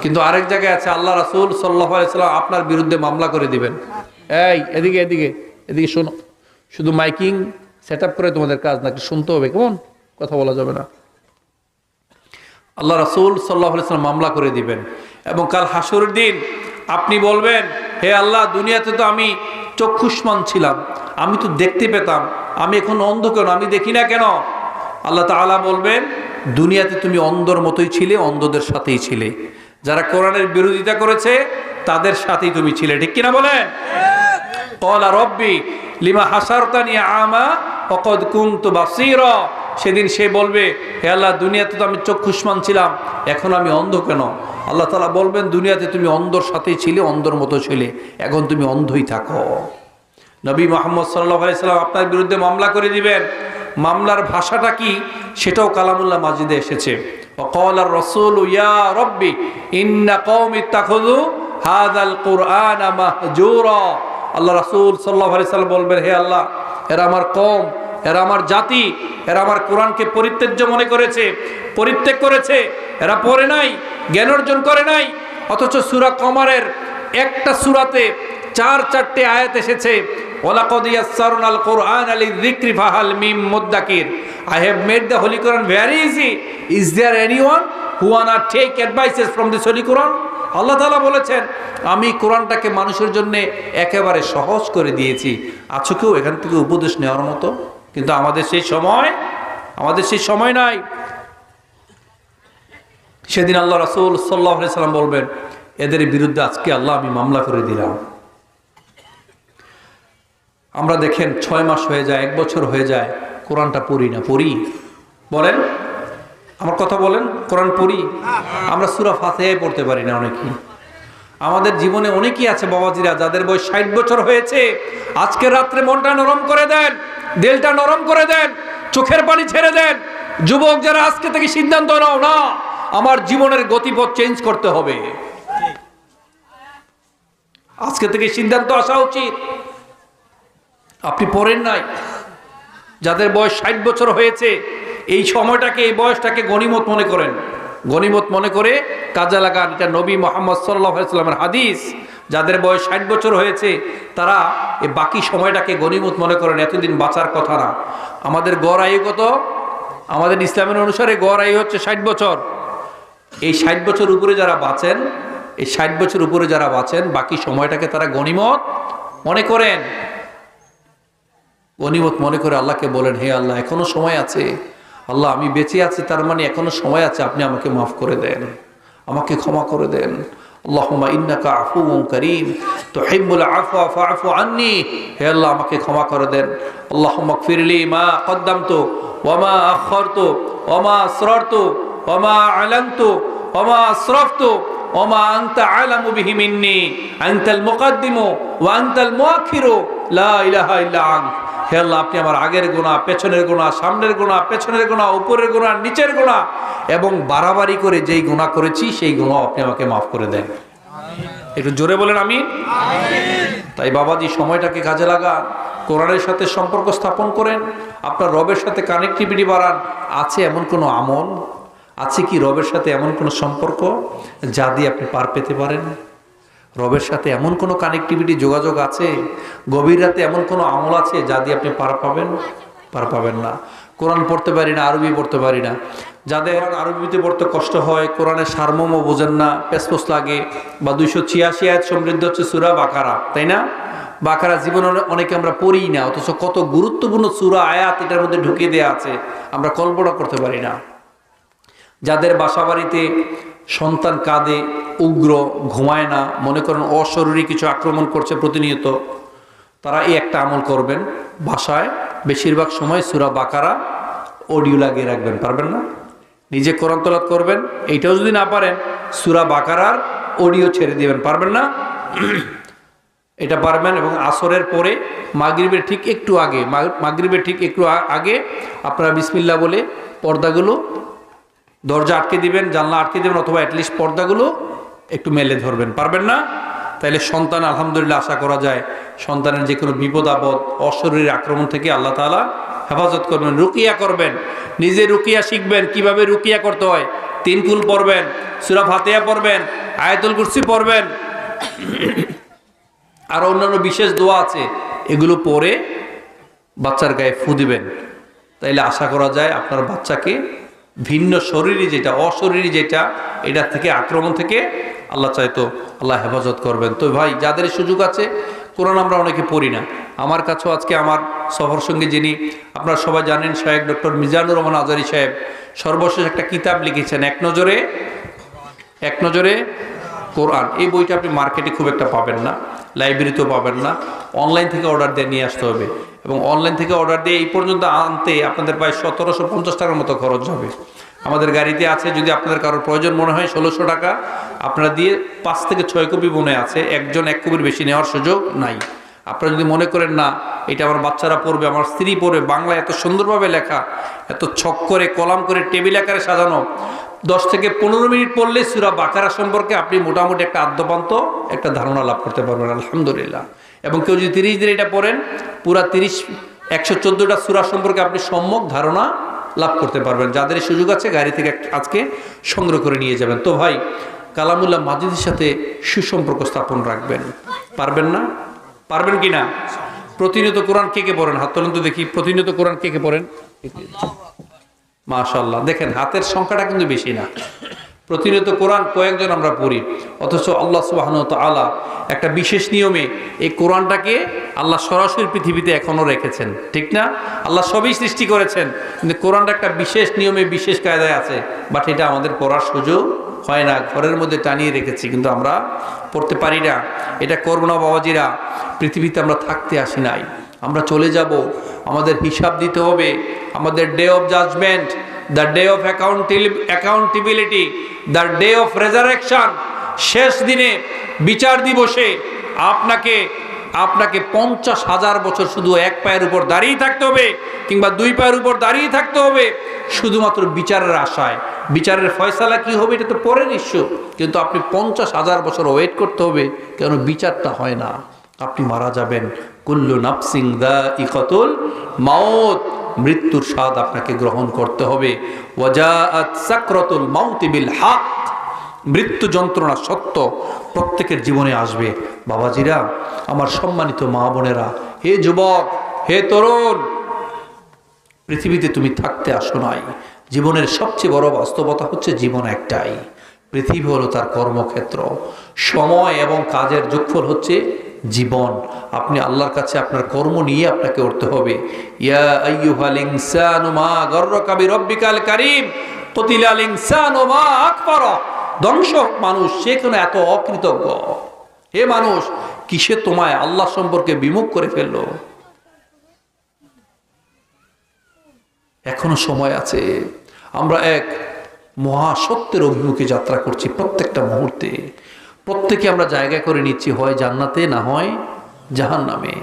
কিন্তু আরেক জায়গায় আছে, আল্লাহ রাসূল সাল্লাল্লাহু আলাইহি সাল্লাম আপনার বিরুদ্ধে মামলা করে দিবেন। এই এদিকে এদিকে এদিকে শোনো, শুধু মাইকিং সেট আপ করে তোমাদের কাজ নাকি, শুনতে হবে, কেমন কথা বলা যাবে না। আল্লাহ রাসূল সাল্লাল্লাহু আলাইহি সাল্লাম মামলা করে দিবেন এবং কাল হাসরের দিন আপনি বলবেন, হে আল্লাহ, দুনিয়াতে তো আমি চক্ষুষ্মান ছিলাম, আমি তো দেখতে পেতাম, আমি এখন অন্ধ কেন, আমি দেখি না কেন? আল্লাহ তাআলা বলবেন, দুনিয়াতে তুমি অন্ধর মতোই ছিলে, অন্ধদের সাথেই ছিলে, যারা কোরআনের বিরোধিতা করেছে তাদের সাথেই তুমি ছিলে, ঠিক কিনা বলেন? ক্বালা রব্বি লিমা হাসারতানি আমা ওয়া ক্বাদ কুনতু বাসীরা, সেদিন সে বলবে, হে আল্লাহ, দুনিয়াতে তো আমি চক্ষুষ্মান ছিলাম, এখন আমি অন্ধ কেন? আল্লাহ তাআলা বলবেন, দুনিয়াতে তুমি অন্ধর সাথেই ছিলে, অন্ধর মতো ছিলে, এখন তুমি অন্ধই থাকো। নবী মুহাম্মদ সাল্লাল্লাহু আলাইহি সাল্লাম আপনার বিরুদ্ধে মামলা করে দিবেন। মামলার ভাষাটা কি সেটাও কালামুল্লাহ মাজিদে এসেছে। ওয়াকালার রাসূলু ইয়া রাব্বি ইন্না কওমি ইত্তাখাযু হাযাল কুরআনা মাহজুরা, আল্লাহ রাসূল সাল্লাল্লাহু আলাইহি সাল্লাম বলবেন, হে আল্লাহ, এরা আমার কওম, এরা আমার জাতি, এরা আমার কোরআনকে পরিত্যাজ্য মনে করেছে, পরিত্যাগ করেছে, এরা পড়ে নাই, জ্ঞান অর্জন করে নাই। অথচ সূরা কমারের একটা সূরাতে চারটে আয়াত এসেছে, ওয়ালাকাদ ইয়াসসারনাল কুরআনা লিযিকরি ফাহাল মিন মুদ্দাকির, I have made the Holy Quran very easy. Is there anyone who wanna take advices from this Holy Quran? আল্লাহ তাআলা বলেছেন, আমি কোরআনটাকে মানুষের জন্য একেবারে সহজ করে দিয়েছি, আছো কেউ এখান থেকে উপদেশ নেওয়ার মতো? কিন্তু আমাদের সেই সময় নাই। সেদিন আল্লাহ রাসূল সাল্লাল্লাহু আলাইহি সাল্লাম বলবেন, এদের বিরুদ্ধে আজকে আল্লাহ আমি মামলা করে দিলাম। আমরা দেখেন 6 মাস হয়ে যায়, 1 বছর হয়ে যায়, কোরআনটা পড়ি না। পড়ি? বলেন, আমার কথা বলেন, কোরআন পড়ি? আমরা সূরা ফাতিহা পড়তে পারি না অনেকেই। আমাদের জীবনে অনেকেই আছে বাবাজিরা, যাদের বয়স 60 বছর হয়েছে, আজকে রাত্রে মনটা নরম করে দেন, দিলটা নরম করে দেন, চোখের পানি ছেড়ে দেন। যুবক যারা, আজকে থেকে সিদ্ধান্ত নাও, না, আমার জীবনের গতিপথ চেঞ্জ করতে হবে, আজকে থেকে সিদ্ধান্ত আসা উচিত। আপনি পড়েন নাই, যাদের বয়স 60 বছর হয়েছে, এই সময়টাকে, এই বয়সটাকে গনিমত মনে করেন, গনিমত মনে করে কাজে লাগান। এটা নবী মুহাম্মদ সাল্লাল্লাহু আলাইহি সাল্লামের হাদিস। যাদের বয়স 60 বছর হয়েছে তারা এই বাকি সময়টাকে গনিমত মনে করেন, এতদিন বাঁচার কথা না। আমাদের গড় আয়ু কত? আমাদের ইসলামের অনুসারে গড় আয়ু হচ্ছে 60 বছর। এই 60 বছর উপরে যারা বাঁচেন, এই 60 বছর উপরে যারা বাঁচেন, বাকি সময়টাকে তারা গনিমত মনে করেন। গনিমত মনে করে আল্লাহকে বলেন, হে আল্লাহ, এখনো সময় আছে, আল্লাহ আমি বেঁচে আছি, তার মানে এখনো সময় আছে, আপনি আমাকে মাফ করে দেন, আমাকে ক্ষমা করে দেন। আল্লাহুম্মা ইন্নাকা আফুউন কারীম তুহিব্বুল আফওয়া ফাআফু আন্নী, হে আল্লাহ আমাকে ক্ষমা করে দেন। আল্লাহুম্মা গফিরলি মা কদ্দামতু ওয়া মা আখারতু ওয়া মা আসরারতু ওয়া মা আলানতু ওয়া মা আসরাফতু ওয়া মা আনতা আলামু বিহি মিন্নী আনতাল মুকদ্দিমু ওয়া আনতাল মুআখিরু লা ইলাহা ইল্লা আনতা। হে আল্লাহ, আপনি আমার আগের গুনাহ, পেছনের গুনাহ, সামনের গুনাহ, পেছনের গুনাহ, উপরের গুনাহ, নিচের গুনাহ এবং বাড়াবাড়ি করে যেই গুনাহ করেছি সেই গুনাহ আপনি আমাকে মাফ করে দেন। একটু জোরে বলেন আমিন। তাই বাবাজি, সময়টাকে কাজে লাগান, কোরআনের সাথে সম্পর্ক স্থাপন করেন, আপনার রবের সাথে কানেক্টিভিটি বাড়ান। আছে এমন কোনো আমল আছে কি, রবের সাথে এমন কোনো সম্পর্ক যা দিয়ে আপনি পার পেতে পারেন? রবের সাথে এমন কোনো কানেক্টিভিটি, যোগাযোগ আছে? গভীর রাতে এমন কোনো আমল আছে যা দিয়ে আপনি পার পাবেন? পার পাবেন না। কোরআন পড়তে পারি না, আরবি পড়তে পারি না, যাদের আরবিতে পড়তে কষ্ট হয়, কোরআনের সারমর্ম বোঝেন না, পেসপোস লাগে, বা 286 আয়াত সমৃদ্ধ হচ্ছে সূরা বাকারা, তাই না? বাকারা জীবনে অনেকে আমরা পড়ি না, অথচ কত গুরুত্বপূর্ণ সূরা আয়াত এটার মধ্যে ঢুকিয়ে দেওয়া আছে, আমরা কল্পনা করতে পারি না। যাদের বাসা বাড়িতে সন্তান কাঁদে, উগ্র, ঘুমায় না, মনে করেন অশরীরী কিছু আক্রমণ করছে প্রতিনিয়ত, তারা এই একটা আমল করবেন, বাসায় বেশিরভাগ সময় সূরা বাকারা অডিও লাগিয়ে রাখবেন। পারবেন না? নিজে কোরআন তেলাওয়াত করবেন, এইটাও যদি না পারেন সূরা বাকারার অডিও ছেড়ে দিবেন। পারবেন না? এটা পারবেন। এবং আসরের পরে মাগরিবের ঠিক একটু আগে, আগে আপনারা বিসমিল্লাহ বলে পর্দাগুলো, দরজা আটকে দিবেন, জানলা আটকে দিবেন, অথবা অ্যাটলিস্ট পর্দাগুলো একটু মেলে ধরবেন। পারবেন না? তাইলে সন্তান আলহামদুলিল্লাহ আশা করা যায় সন্তানের যে কোনো বিপদ আপদ, অশরীরী আক্রমণ থেকে আল্লাহ তাআলা হেফাজত করবেন। রুকিয়া করবেন, নিজে রুকিয়া শিখবেন, কিভাবে রুকিয়া করতে হয়। 3 কুল পড়বেন, সূরা ফাতিহা পড়বেন, আয়াতুল কুরসি পড়বেন, আর অন্যান্য বিশেষ দোয়া আছে, এগুলো পড়ে বাচ্চার গায়ে ফু দিবেন। তাইলে আশা করা যায় আপনার বাচ্চাকে ভিন্ন শরীরী যেটা, অশরীরী যেটা, এটা থেকে, আক্রমণ থেকে আল্লাহ চাইতো আল্লাহ হেফাজত করবেন। তো ভাই, যাদের সুযোগ আছে, কোরআন আমরা অনেকে পড়ি না। আমার কাছেও আজকে আমার সফর সঙ্গে যিনি আপনারা সবাই জানেন, শায়েখ ডক্টর মিজানুর রহমান আজারি সাহেব সর্বশেষ একটা কিতাব লিখেছেন, এক নজরে কোরআন। এই বইটা আপনি মার্কেটে খুব একটা পাবেন না, লাইব্রেরিতেও পাবেন না, অনলাইন থেকে অর্ডার দিয়ে নিয়ে আসতে হবে। এবং অনলাইন থেকে অর্ডার দিয়ে এই পর্যন্ত আনতে আপনাদের প্রায় 1750 টাকার মতো খরচ হবে। আমাদের গাড়িতে আছে, যদি আপনাদের কারোর প্রয়োজন মনে হয় 1600 টাকা আপনারা দিয়ে 5 থেকে 6 কপি মনে আছে, একজন 1 কপির বেশি নেওয়ার সুযোগ নাই। আপনারা যদি মনে করেন না এটা আমার বাচ্চারা পড়বে, আমার স্ত্রী পড়বে, বাংলা এত সুন্দরভাবে লেখা, এত ছক করে কলাম করে টেবিল আকারে সাজানো, 10 থেকে 15 মিনিট পড়লে সূরা বাকারা সম্পর্কে আপনি মোটামুটি একটা আদ্যপান্ত একটা ধারণা লাভ করতে পারবেন আলহামদুলিল্লাহ। এবং কেউ যদি 30 দিন এটা পড়েন, পুরা 114টা সূরা সম্পর্কে আপনি সম্যক ধারণা লাভ করতে পারবেন। যাদের সুযোগ আছে গাড়ি থেকে আজকে সংগ্রহ করে নিয়ে যাবেন। তো ভাই, কালামুল্লাহ মাজিদের সাথে সুসম্পর্ক স্থাপন রাখবেন। পারবেন না? পারবেন কি না? প্রতিনিয়ত কোরআন কে কে পড়েন? হাত তোলেন তো দেখি। প্রতিনিয়ত কোরআন কে কে পড়েন? মাশাআল্লাহ, দেখেন হাতের সংখ্যাটা কিন্তু বেশি না। প্রতিনিয়ত কোরআন কয়েকজন আমরা পড়ি, অথচ আল্লাহ সুবহানাহু ওয়া তাআলা একটা বিশেষ নিয়মে এই কোরআনটাকে আল্লাহ সরাসরি পৃথিবীতে এখনো রেখেছেন, ঠিক না? আল্লাহ সবই সৃষ্টি করেছেন, কিন্তু কোরআনটা একটা বিশেষ নিয়মে, বিশেষ কায়দায় আছে, বাট এটা আমাদের পড়ার সুযোগ হয় না। ঘরের মধ্যে টানিয়ে রেখেছি, কিন্তু আমরা পড়তে পারি না। এটা করবো না বাবাজিরা। পৃথিবীতে আমরা থাকতে আসি নাই, আমরা চলে যাব। আমাদের হিসাব দিতে হবে। আমাদের day of judgement, the day of accountability, the day of resurrection, শেষ দিনে, বিচার দিবসে আপনাকে 50,000 বছর শুধু এক পায়ের উপর দাঁড়িয়ে থাকতে হবে, কিংবা 2 পায়ের উপর দাঁড়িয়ে থাকতে হবে, শুধুমাত্র বিচারের আশায়। বিচারের ফয়সালা কি হবে এটা তো পরের ইস্যু, কিন্তু আপনি 50,000 বছর ওয়েট করতে হবে, কেন বিচারটা হয় না। আপনি মারা যাবেন। কুল্লু নাফসিন যায়িকাতুল মাউত, মৃত্যুর স্বাদ আপনাকে গ্রহণ করতে হবে। ওয়াজাআত সাকরাতুল মাউতি বিল হক, মৃত্যু যন্ত্রণা সত্য, প্রত্যেকের জীবনে আসবে। বাবাজিরা, আমার সম্মানিত মা বোনেরা, হে যুবক, হে তরুণ, পৃথিবীতে তুমি থাকতে আসো নাই। জীবনের সবচেয়ে বড় বাস্তবতা হচ্ছে জীবন একটাই, পৃথিবী হলো তার কর্মক্ষেত্র। সময় এবং কাজের যোগফল হচ্ছে জীবন। আপনি আল্লাহর কাছে আপনার কর্ম নিয়ে আপনাকে উঠতে হবে। ইয়া আইয়ুহাল ইনসানু মা গাররাকা বিরাব্বিকাল কারীম, কুতিলাল ইনসানু মা আকফারা। ধ্বংস মানুষ, সে কেন এত অকৃতজ্ঞ? হে মানুষ, কিসে তোমায় আল্লাহ সম্পর্কে বিমুখ করে ফেললো? এখনো সময় আছে। আমরা এক মহাসত্যের অভিমুখে যাত্রা করছি। প্রত্যেকটা মুহূর্তে প্রত্যেকে আমরা জায়গা করে নিচ্ছি, হয় জান্নাতে, না হয় জাহান্নামে।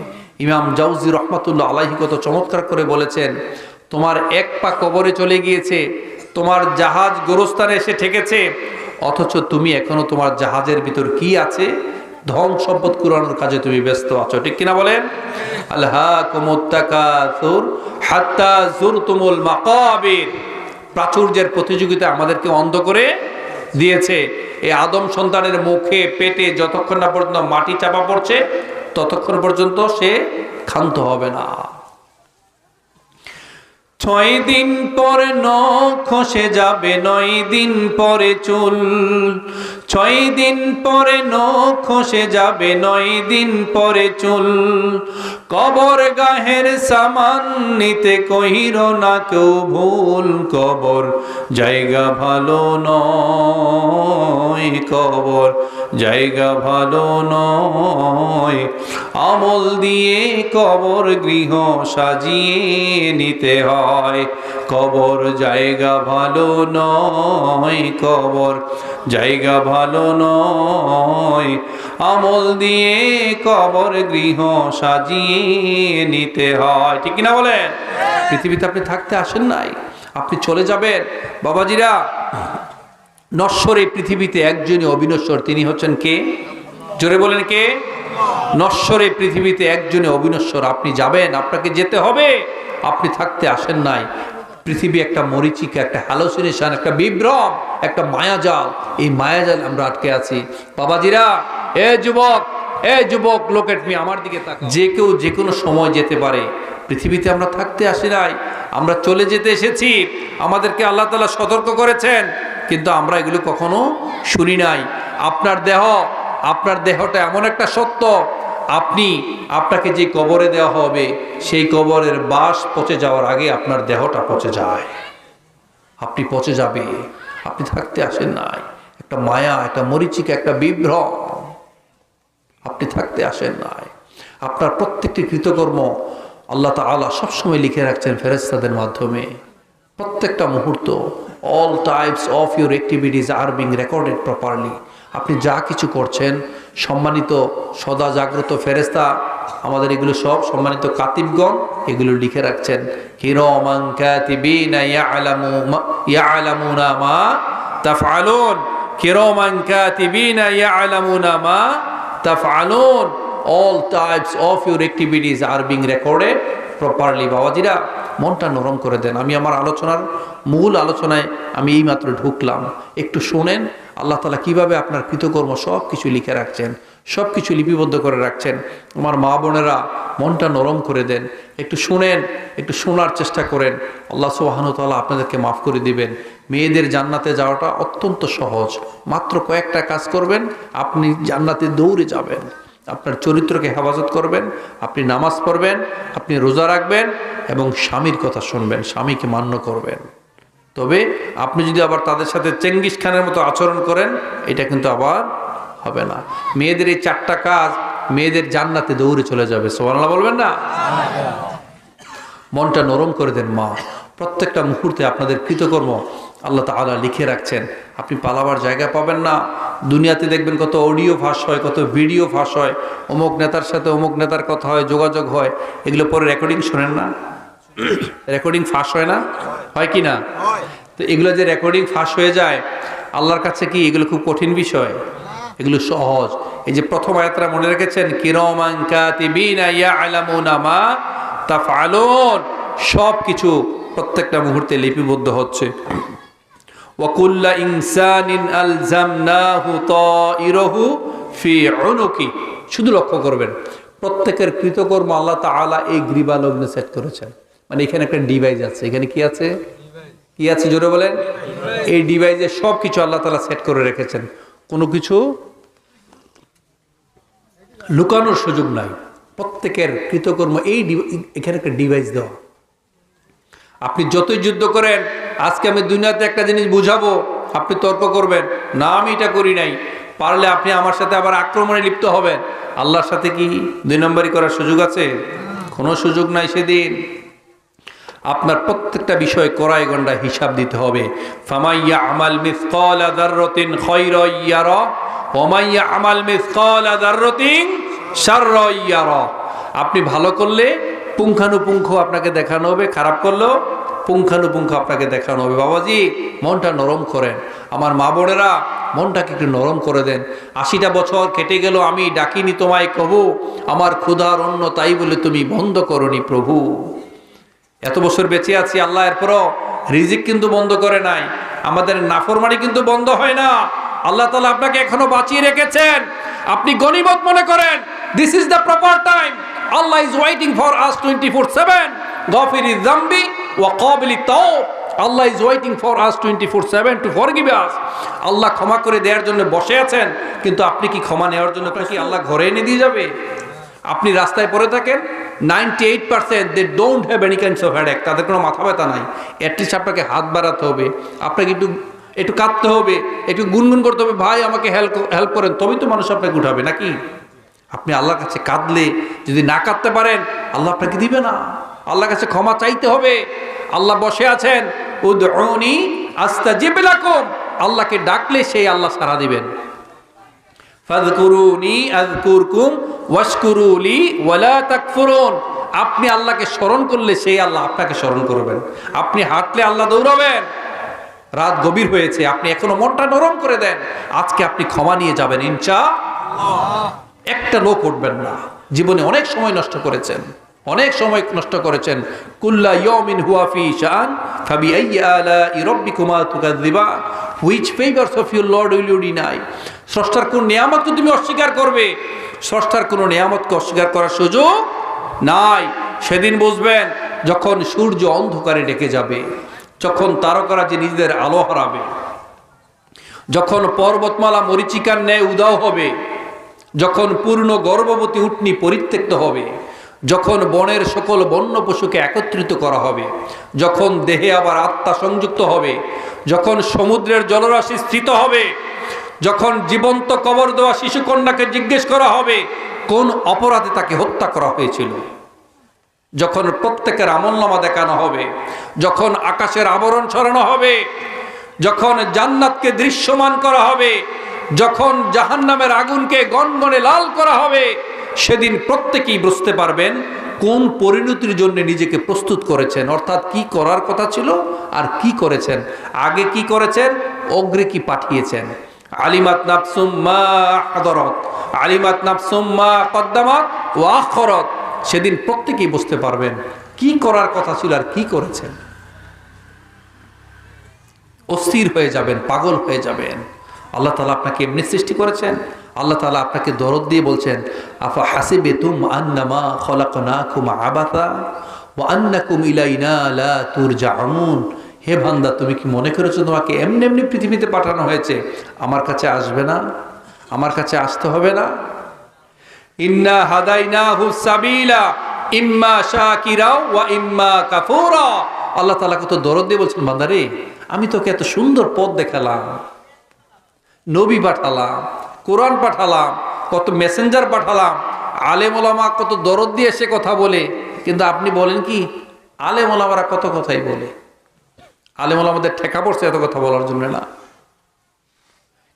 ইমাম জাউজি রহমাতুল্লাহ আলাইহি কত চমৎকার করে বলেছেন, তোমার এক পা কবরে চলে গিয়েছে, তোমার জাহাজ গোরস্থানে এসে ঠেকেছে, অথচ তুমি এখনো তোমার জাহাজের ভিতর কি আছে? ধন সম্পদ কুড়ানোর কাজে তুমি ব্যস্ত আছো, ঠিক কিনা বলেন? আলহাকুমুত তাকাসুর হাত্তা যুরতুমুল মাকাবির। প্রাচুর্যের প্রতিযোগিতা আমাদেরকে অন্ধ করে দিয়েছে। এই আদম সন্তানের মুখে, পেটে যতক্ষণ না পর্যন্ত মাটি চাপা পড়ছে, ততক্ষণ পর্যন্ত সে ক্ষান্ত হবে না। 6 দিন পরে নখ খসে যাবে, 9 দিন পরে চুল। 6 দিন পরে নখ খসে যাবে, 9 দিন পরে চুল। কবর গাহের সামান নিতে কহির না কেউ ভুল। কবর জায়গা ভালো নয়, কবর জায়গা ভালো নয়। আমল দিয়ে কবর গৃহ সাজিয়ে নিতে হয়। কবর জায়গা ভালো নয়, কবর জায়গা ভালো নয়। আমল দিয়ে কবর গৃহ সাজিয়ে নিতে হয়। ঠিক কিনা বলেন? পৃথিবীতে আপনি থাকতে আসেন নাই, আপনি চলে যাবেন। বাবাজিরা, নশ্বর এই পৃথিবীতে একজনই অবিনশ্বর, তিনি হচ্ছেন কে? জোরে বলেন কে? নশ্বর এই পৃথিবীতে একজনই অবিনশ্বর। আপনি যাবেন, আপনাকে যেতে হবে, আপনি থাকতে আসেন নাই। পৃথিবী একটা মরিচিকা, একটা হ্যালোসিনেশন, একটা বিভ্রম, একটা মায়াজাল। এই মায়াজাল আমরা আটকে আছি। বাবাজিরা, এ যুবক, এ যুবক, লোক এট মি, আমার দিকে তাকাও। যে কেউ যে কোনো সময় যেতে পারে। পৃথিবীতে আমরা থাকতে আসি নাই, আমরা চলে যেতে এসেছি। আমাদেরকে আল্লাহ তাআলা সতর্ক করেছেন, কিন্তু আমরা এগুলো কখনো শুনি নাই। আপনার দেহ, আপনার দেহটা এমন একটা সত্য, আপনাকে যে কবরে দেওয়া হবে, সেই কবরের বাস পচে যাওয়ার আগে আপনার দেহটা পচে যায়। আপনি পচে যাবে, আপনি থাকতে আসেন নাই। একটা মায়া, একটা মরিচিকা, একটা বিভ্রম, আপনি থাকতে আসেন নাই। আপনার প্রত্যেকটি কৃতকর্ম আল্লাহ তাআলা সবসময় লিখে রাখছেন ফেরেশতাদের মাধ্যমে। প্রত্যেকটা মুহূর্ত, all types of your activities are being recorded properly. আপনি যা কিছু করছেন, সম্মানিত সদা জাগ্রত ফেরেশতা আমাদের এগুলো সব, সম্মানিত কাতিবগণ এগুলো লিখে রাখছেন। কিরামান কাতিবিনা ইয়ালামুনা মা তাফআলুন, কিরামান কাতিবিনা ইয়ালামুনা মা তাফআলুন। all types of your activities are being recorded properly. বাবাজিরা, মনটা নরম করে দেন। আমি আমার আলোচনার মূল আলোচনায় আমি এইমাত্র ঢুকলাম, একটু শোনেন আল্লাহ তাআলা কিভাবে আপনার কৃতকর্ম সব কিছু লিখে রাখছেন, সব কিছু লিপিবদ্ধ করে রাখছেন। আমার মা বোনেরা, মনটা নরম করে দেন, একটু শুনেন, একটু শোনার চেষ্টা করেন। আল্লাহ সুবহানাহু ওয়া তাআলা আপনাদেরকে মাফ করে দিবেন। মেয়েদের জান্নাতে যাওয়াটা অত্যন্ত সহজ, মাত্র কয়েকটা কাজ করবেন, আপনি জান্নাতে দৌড়ে যাবেন। আপনার চরিত্রকে হেফাজত করবেন, আপনি নামাজ পড়বেন, আপনি রোজা রাখবেন এবং স্বামীর কথা শুনবেন, স্বামীকে মান্য করবেন। তবে আপনি যদি আবার তাদের সাথে চেঙ্গিস খানের মতো আচরণ করেন, এটা কিন্তু আবার হবে না। মেয়েদের এই 4টা কাজ মেয়েদের জান্নাতে দৌড়ে চলে যাবে। সুবহানাল্লাহ বলবেন না? মনটা নরম করে দেন মা। প্রত্যেকটা মুহূর্তে আপনাদের কৃতকর্ম আল্লাহ তাআলা লিখে রাখছেন। আপনি পালাবার জায়গা পাবেন না। দুনিয়াতে দেখবেন কত অডিও ফাঁস হয়, কত ভিডিও ফাঁস হয়, অমুক নেতার সাথে অমুক নেতার কথা হয়, যোগাযোগ হয়, এগুলো পরে রেকর্ডিং শোনেন না? রেকর্ডিং ফাঁস হয় না? হয় কি না? তো এগুলো যে রেকর্ডিং ফাঁস হয়ে যায়, আল্লাহর কাছে কি এগুলো খুব কঠিন বিষয়? এগুলো সহজ। এই যে প্রথম আয়াতটা মনে রেখেছেন, কিরামান কাতিবিনা ইয়ালামুনা মা তাফআলুন, সব কিছু প্রত্যেকটা মুহূর্তে লিপিবদ্ধ হচ্ছে। ওয়াকুল্লা ইনসানিন আলজামনাহু তাইরাহু ফি উনুকি। শুধু লক্ষ্য করবেন, প্রত্যেকের কৃতকর্ম আল্লাহ তাআলা এই গ্রীবা লগ্নে সেট করেছেন। মানে এখানে একটা ডিভাইস আছে, এখানে কি আছে? কি আছে জোরে বলেন? এই ডিভাইসে সব কিছু আল্লাহ তাআলা সেট করে রেখেছেন, কোনো কিছু লুকানোর সুযোগ নাই। প্রত্যেকের কৃতকর্ম এখানে একটা ডিভাইস দেওয়া। আপনি যতই যুদ্ধ করেন, আজকে আমি দুনিয়াতে একটা জিনিস বুঝাবো, আপনি তর্ক করবেন, না আমি এটা করি নাই, পারলে আপনি আমার সাথে আবার আক্রমণে লিপ্ত হবেন। আল্লাহর সাথে কি 2 নম্বরই করার সুযোগ আছে? কোনো সুযোগ নাই। সেদিন আপনার প্রত্যেকটা বিষয় কড়াই গন্ডা হিসাব দিতে হবে। ফামাইয়া আমাল মিসকালা যাররাতিন খায়রান ইয়ারা ওয়া মাইয়া আমাল মিসকালা যাররাতিন শাররান ইয়ারা। আপনি ভালো করলে পুঙ্খানুপুঙ্খ আপনাকে দেখানো হবে, খারাপ করলেও পুঙ্খানুপুঙ্খ আপনাকে দেখানো হবে। বাবাজি, মনটা নরম করেন। আমার মা বোনেরা, মনটাকে একটু নরম করে দেন। 80টা বছর কেটে গেল, আমি ডাকিনি তোমায় কবু, আমার ক্ষুধার অন্ন তাই বলে তুমি বন্ধ করনি প্রভু। এত বছর বেঁচে আছি আল্লাহ, এরপরও রিজিক কিন্তু বন্ধ করে নাই। আমাদের নাফরমানি কিন্তু বন্ধ হয় না। আল্লাহ তাআলা আপনাকে এখনো বাঁচিয়ে রেখেছেন। আপনি গনিমত মনে করেন, this is the proper time. Allah is waiting for us 24/7। গফিরিজ যামবি ওয়া ক্বাবিলিত তাওব। Allah is waiting for us 24/7 to forgive us. আল্লাহ ক্ষমা করে দেওয়ার জন্য বসে আছেন, কিন্তু আপনি কি ক্ষমা নেওয়ার জন্য কি আল্লাহ ঘরে এনে দিয়ে যাবে? আপনি রাস্তায় পড়ে থাকেন, 98% they don't have any kinds of headache, তাদের কোনো মাথা ব্যথা নাই। অ্যাটলিস্ট আপনাকে হাত বাড়াতে হবে, আপনাকে একটু কাঁদতে হবে, একটু গুনগুন করতে হবে, ভাই আমাকে হেল্প করেন, তবেই তো মানুষ আপনাকে উঠাবে নাকি? আপনি আল্লাহর কাছে কাঁদলে যদি না কাঁদতে পারেন, আল্লাহ আপনাকে দিবে না। আল্লাহর কাছে ক্ষমা চাইতে হবে। আল্লাহ বসে আছেন, উদউনি আস্তাজিব লাকুম, আল্লাহকে ডাকলে সেই আল্লাহ সাড়া দিবেন। ফাযকুরুনি আযকুরকুম ওয়াশকুরুলি ওয়ালা তাকফুরুন। আপনি আল্লাহকে স্মরণ করলে সেই আল্লাহ আপনাকে স্মরণ করবেন। আপনি হাঁটলে আল্লাহ দৌড়াবেন। রাত গভীর হয়েছে, আপনি এখনো মনটা নরম করে দেন, আজকে আপনি ক্ষমা নিয়ে যাবেন ইনশাআল্লাহ। একটা লোক উঠবেন না। জীবনে অনেক সময় নষ্ট করেছেন, অনেক সময় নষ্ট করেছেন। কুল্লা ইয়াউমিন হুয়া ফি শান ফাবিআইয়ি আলাই রাব্বিকুমা তুকাযযিবান। Which favours of your lord will you deny? স্রষ্টার কোন নিয়ামতকে তুমি অস্বীকার করবে? স্রষ্টার কোন নিয়ামতকে অস্বীকার করার সুযোগ নাই। সেদিন বুঝবেন যখন সূর্য অন্ধকারে ঢেকে যাবে, যখন তারকারাজি নিজেদের আলো হারাবে, যখন পর্বতমালা মরীচিকার ন্যায় উধাও হবে, যখন পূর্ণ গর্ভবতী উটনি পরিত্যক্ত হবে, যখন বনের সকল বন্য পশুকে একত্রিত করা হবে, যখন দেহে আবার আত্মা সংযুক্ত হবে, যখন সমুদ্রের জলরাশি স্থিত হবে, যখন জীবন্ত কবর দেওয়া শিশুকন্যাকে জিজ্ঞেস করা হবে কোন অপরাধে তাকে হত্যা করা হয়েছিল, যখন প্রত্যেকের আমলনামা দেখানো হবে, যখন আকাশের আবরণ সরানো হবে, যখন জান্নাতকে দৃশ্যমান করা হবে, যখন জাহান্নামের আগুনকে গনগনে লাল করা হবে, সেদিন প্রত্যেকেই বুঝতে পারবেন কোন পরিণতির জন্য নিজেকে প্রস্তুত করেছেন, অর্থাৎ কি করার কথা ছিল আর কি করেছেন, আগে কি করেছেন, অগ্রে কি পাঠিয়েছেন। আলিমাত নাফসুম মা হাদারাত, আলিমাত নাফসুম মা কদ্দামাত ওয়া আখরাত। সেদিন প্রত্যেকেই বুঝতে পারবেন কি করার কথা ছিল আর কি করেছেন। অস্থির হয়ে যাবেন, পাগল হয়ে যাবেন। আল্লাহ তাআলা আপনাকে এমনি সৃষ্টি করেছেন। আল্লাহ তাআলা আপনাকে দরদ দিয়ে বলছেন, আফা হাসিবাতুম আন্নামা খলাকনাকুম আবাসা ওয়া আন্নাকুম ইলাইনা লা তুরজাউন। হে বান্দা, তুমি কি মনে করেছো তোমাকে এমনি এমনি পৃথিবীতে পাঠানো হয়েছে, আমার কাছে আসবে না, আমার কাছে আসতে হবে না? ইন্না হাদাইনাহু সাবিলা ইম্মা শাকিরা ওয়া ইম্মা কাফুরা। আল্লাহ তাআলা কত দরদ দিয়ে বলছেন, বান্দারে আমি তোকে এত সুন্দর পথ দেখালাম, নবী পাঠালাম, কোরআন পাঠালাম, কত মেসেঞ্জার পাঠালাম, আলেম ওলামা কত দরদ দিয়ে সে কথা বলে, কিন্তু আপনি বলেন কি? আলেম ওলামারা কত কথাই বলে, আলেম ওলামাদের ঠেকা পড়ছে এত কথা বলার জন্য না,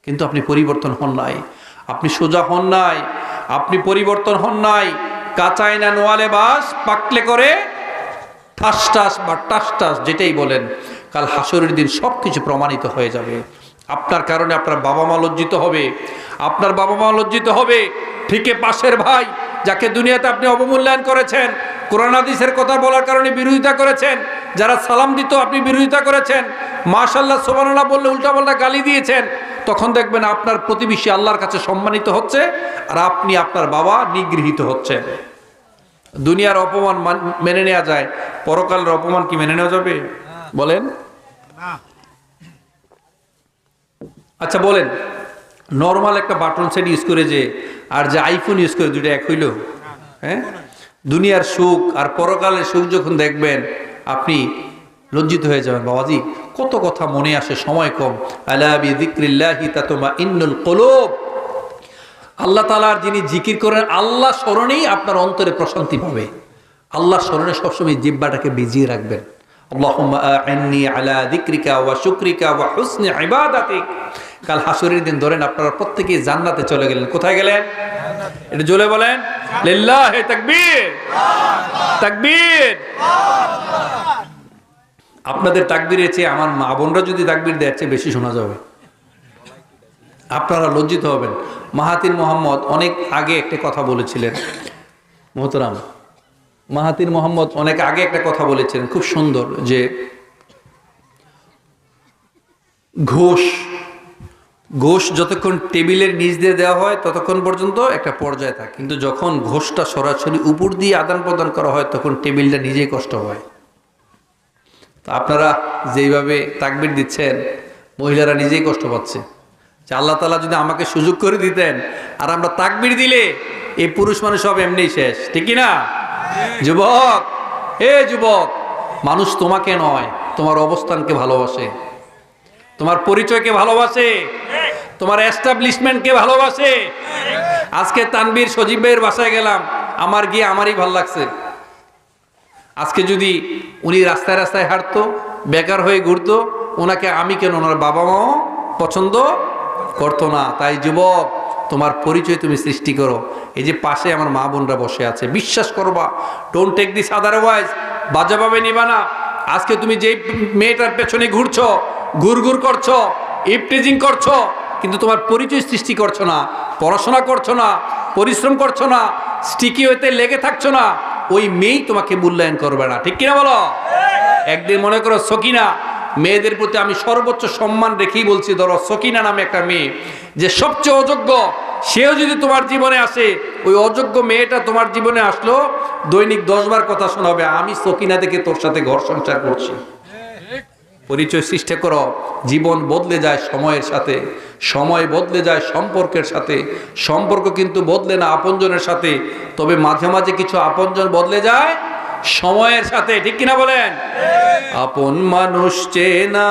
কিন্তু আপনি পরিবর্তন হন নাই, আপনি সোজা হন নাই, আপনি পরিবর্তন হন নাই। কাঁচায় না নোয়ালে বাস, পাকলে করে ঠাস ঠাস বা টাস টাস, যেটাই বলেন, কাল হাসরের দিন সবকিছু প্রমাণিত হয়ে যাবে। আপনার কারণে আপনার বাবা মা লজ্জিত হবে, আপনার বাবা মা লজ্জিত হবে, ঠিক পাশের ভাই যাকে দুনিয়াতে আপনি অবমূল্যায়ন করেছেন, কোরআন হাদিসের কথা বলার কারণে বিরোধিতা করেছেন, যারা সালাম দিত আপনি বিরোধিতা করেছেন, মাশাআল্লাহ সুবহানাল্লাহ বললে উল্টাপাল্টা গালি দিয়েছেন, তখন দেখবেন আপনার প্রতিবেশী আল্লাহর কাছে সম্মানিত হচ্ছে আর আপনি আপনার বাবা নিগৃহীত হচ্ছেন। দুনিয়ার অপমান মেনে নেওয়া যায়, পরকালের অপমান কি মেনে নেওয়া যাবে? বলেন। আচ্ছা বলেন, নর্মাল একটা বাটন সেট ইউজ করে যে আর যে আইফোন ইউজ করে দুটো এক হইল? হ্যাঁ, দুনিয়ার সুখ আর পরকালের সুখ যখন দেখবেন আপনি লজ্জিত হয়ে যাবেন। বাবাজি কত কথা মনে আসে, সময় কম। আলা বিযিকরিল্লাহি তাতমাইন্নুল কুলুব। আল্লাহ তাআলার যিনি জিকির করেন, আল্লাহ স্মরণেই আপনার অন্তরে প্রশান্তি পাবে। আল্লাহ স্মরণে সবসময় জিহ্বাটাকে ভিজিয়ে রাখবেন। আল্লাহুম্মা আ'ইন্নি আলা যিকরিকা ওয়া শুকরিকা ওয়া হুসনি ইবাদাতিক। কাল হাসরের দিন ধরেন আপনারা প্রত্যেকেই জান্নাতে চলে গেলেন। কোথায় গেলেন? এটা জোরে বলেন, লিল্লাহি তাকবীর, তাকবীর। আপনাদের তাকবীরের চেয়ে আমার মা বোনরা যদি তাকবীর দেয় চেয়ে বেশি শোনা যাবে। আপনারা লজ্জিত হবেন। মাহাতির মোহাম্মদ অনেক আগে একটা কথা বলেছিলেন, মোহতারাম মাহাতির মোহাম্মদ অনেক আগে একটা কথা বলেছিলেন, খুব সুন্দর, যে ঘোষ যতক্ষণ টেবিলের নিচ দিয়ে দেওয়া হয় ততক্ষণ পর্যন্ত একটা পর্যায়ে থাকে, কিন্তু যখন ঘোষটা সরাসরি উপর দিয়ে আদান প্রদান করা হয় তখন টেবিলটা নিজেই কষ্ট হয়। তো আপনারা যেইভাবে তাকবীর দিচ্ছেন, মহিলারা নিজেই কষ্ট পাচ্ছে যে আল্লাহ তাআলা যদি আমাকে সুযোগ করে দিতেন, আর আমরা তাকবীর দিলে এই পুরুষ মানুষ সব এমনিই শেষ, ঠিক কি না? যুবক, যুবক, মানুষ তোমাকে নয়, তোমার অবস্থানকে ভালোবাসে, তোমার পরিচয়কে ভালোবাসে, তোমার এস্টাবলিশমেন্টকে ভালোবাসে। আজকে তানবীর সজীব ভাইয়ের বাসায় গেলাম, আমার গিয়ে আমারই ভাল লাগছে। আজকে যদি উনি রাস্তায় রাস্তায় হাঁটতো, বেকার হয়ে ঘুরতো, ওনাকে আমি কেন, ওনার বাবা মাও পছন্দ করতো না। তাই যুবক, তোমার পরিচয় তুমি সৃষ্টি করো। এই যে পাশে আমার মা বোনরা বসে আছে, বিশ্বাস করবা, ডোন্ট টেক দিস আদারওয়াইজ, বাজাভাবে নিবা না। আজকে তুমি যেই মেয়েটার পেছনে ঘুরছো, ঘুরঘুর করছো, ইপটিজিং করছো, কিন্তু তোমার পরিচয় সৃষ্টি করছো না, পড়াশোনা করছো না, পরিশ্রম করছো না, স্টিকি হইতে লেগে থাকছো না, ওই মেয়েই তোমাকে মূল্যায়ন করবে না, ঠিক কিনা বলো? একদিন মনে করো সকিনা, মেয়েদের প্রতি আমি সর্বোচ্চ সম্মান রেখেই বলছি, ধরো সকিনা নামে একটা মেয়ে যে সবচেয়ে অযোগ্য, সেও যদি তোমার জীবনে আসে, ওই অযোগ্য মেয়েটা তোমার জীবনে আসলো, দৈনিক 10 বার কথা শোনাবে, আমি সকিনা থেকে তোর সাথে ঘর সংসার করছি। পরিচয় সৃষ্টি করো। জীবন বদলে যায় সময়ের সাথে, সময় বদলে যায় সম্পর্কের সাথে, সম্পর্ক কিন্তু বদলে না আপনজনের সাথে, তবে মাঝে মাঝে কিছু আপনজন বদলে যায় সময়ের সাথে, ঠিক কিনা বলেন? আপন মানুষ চেনা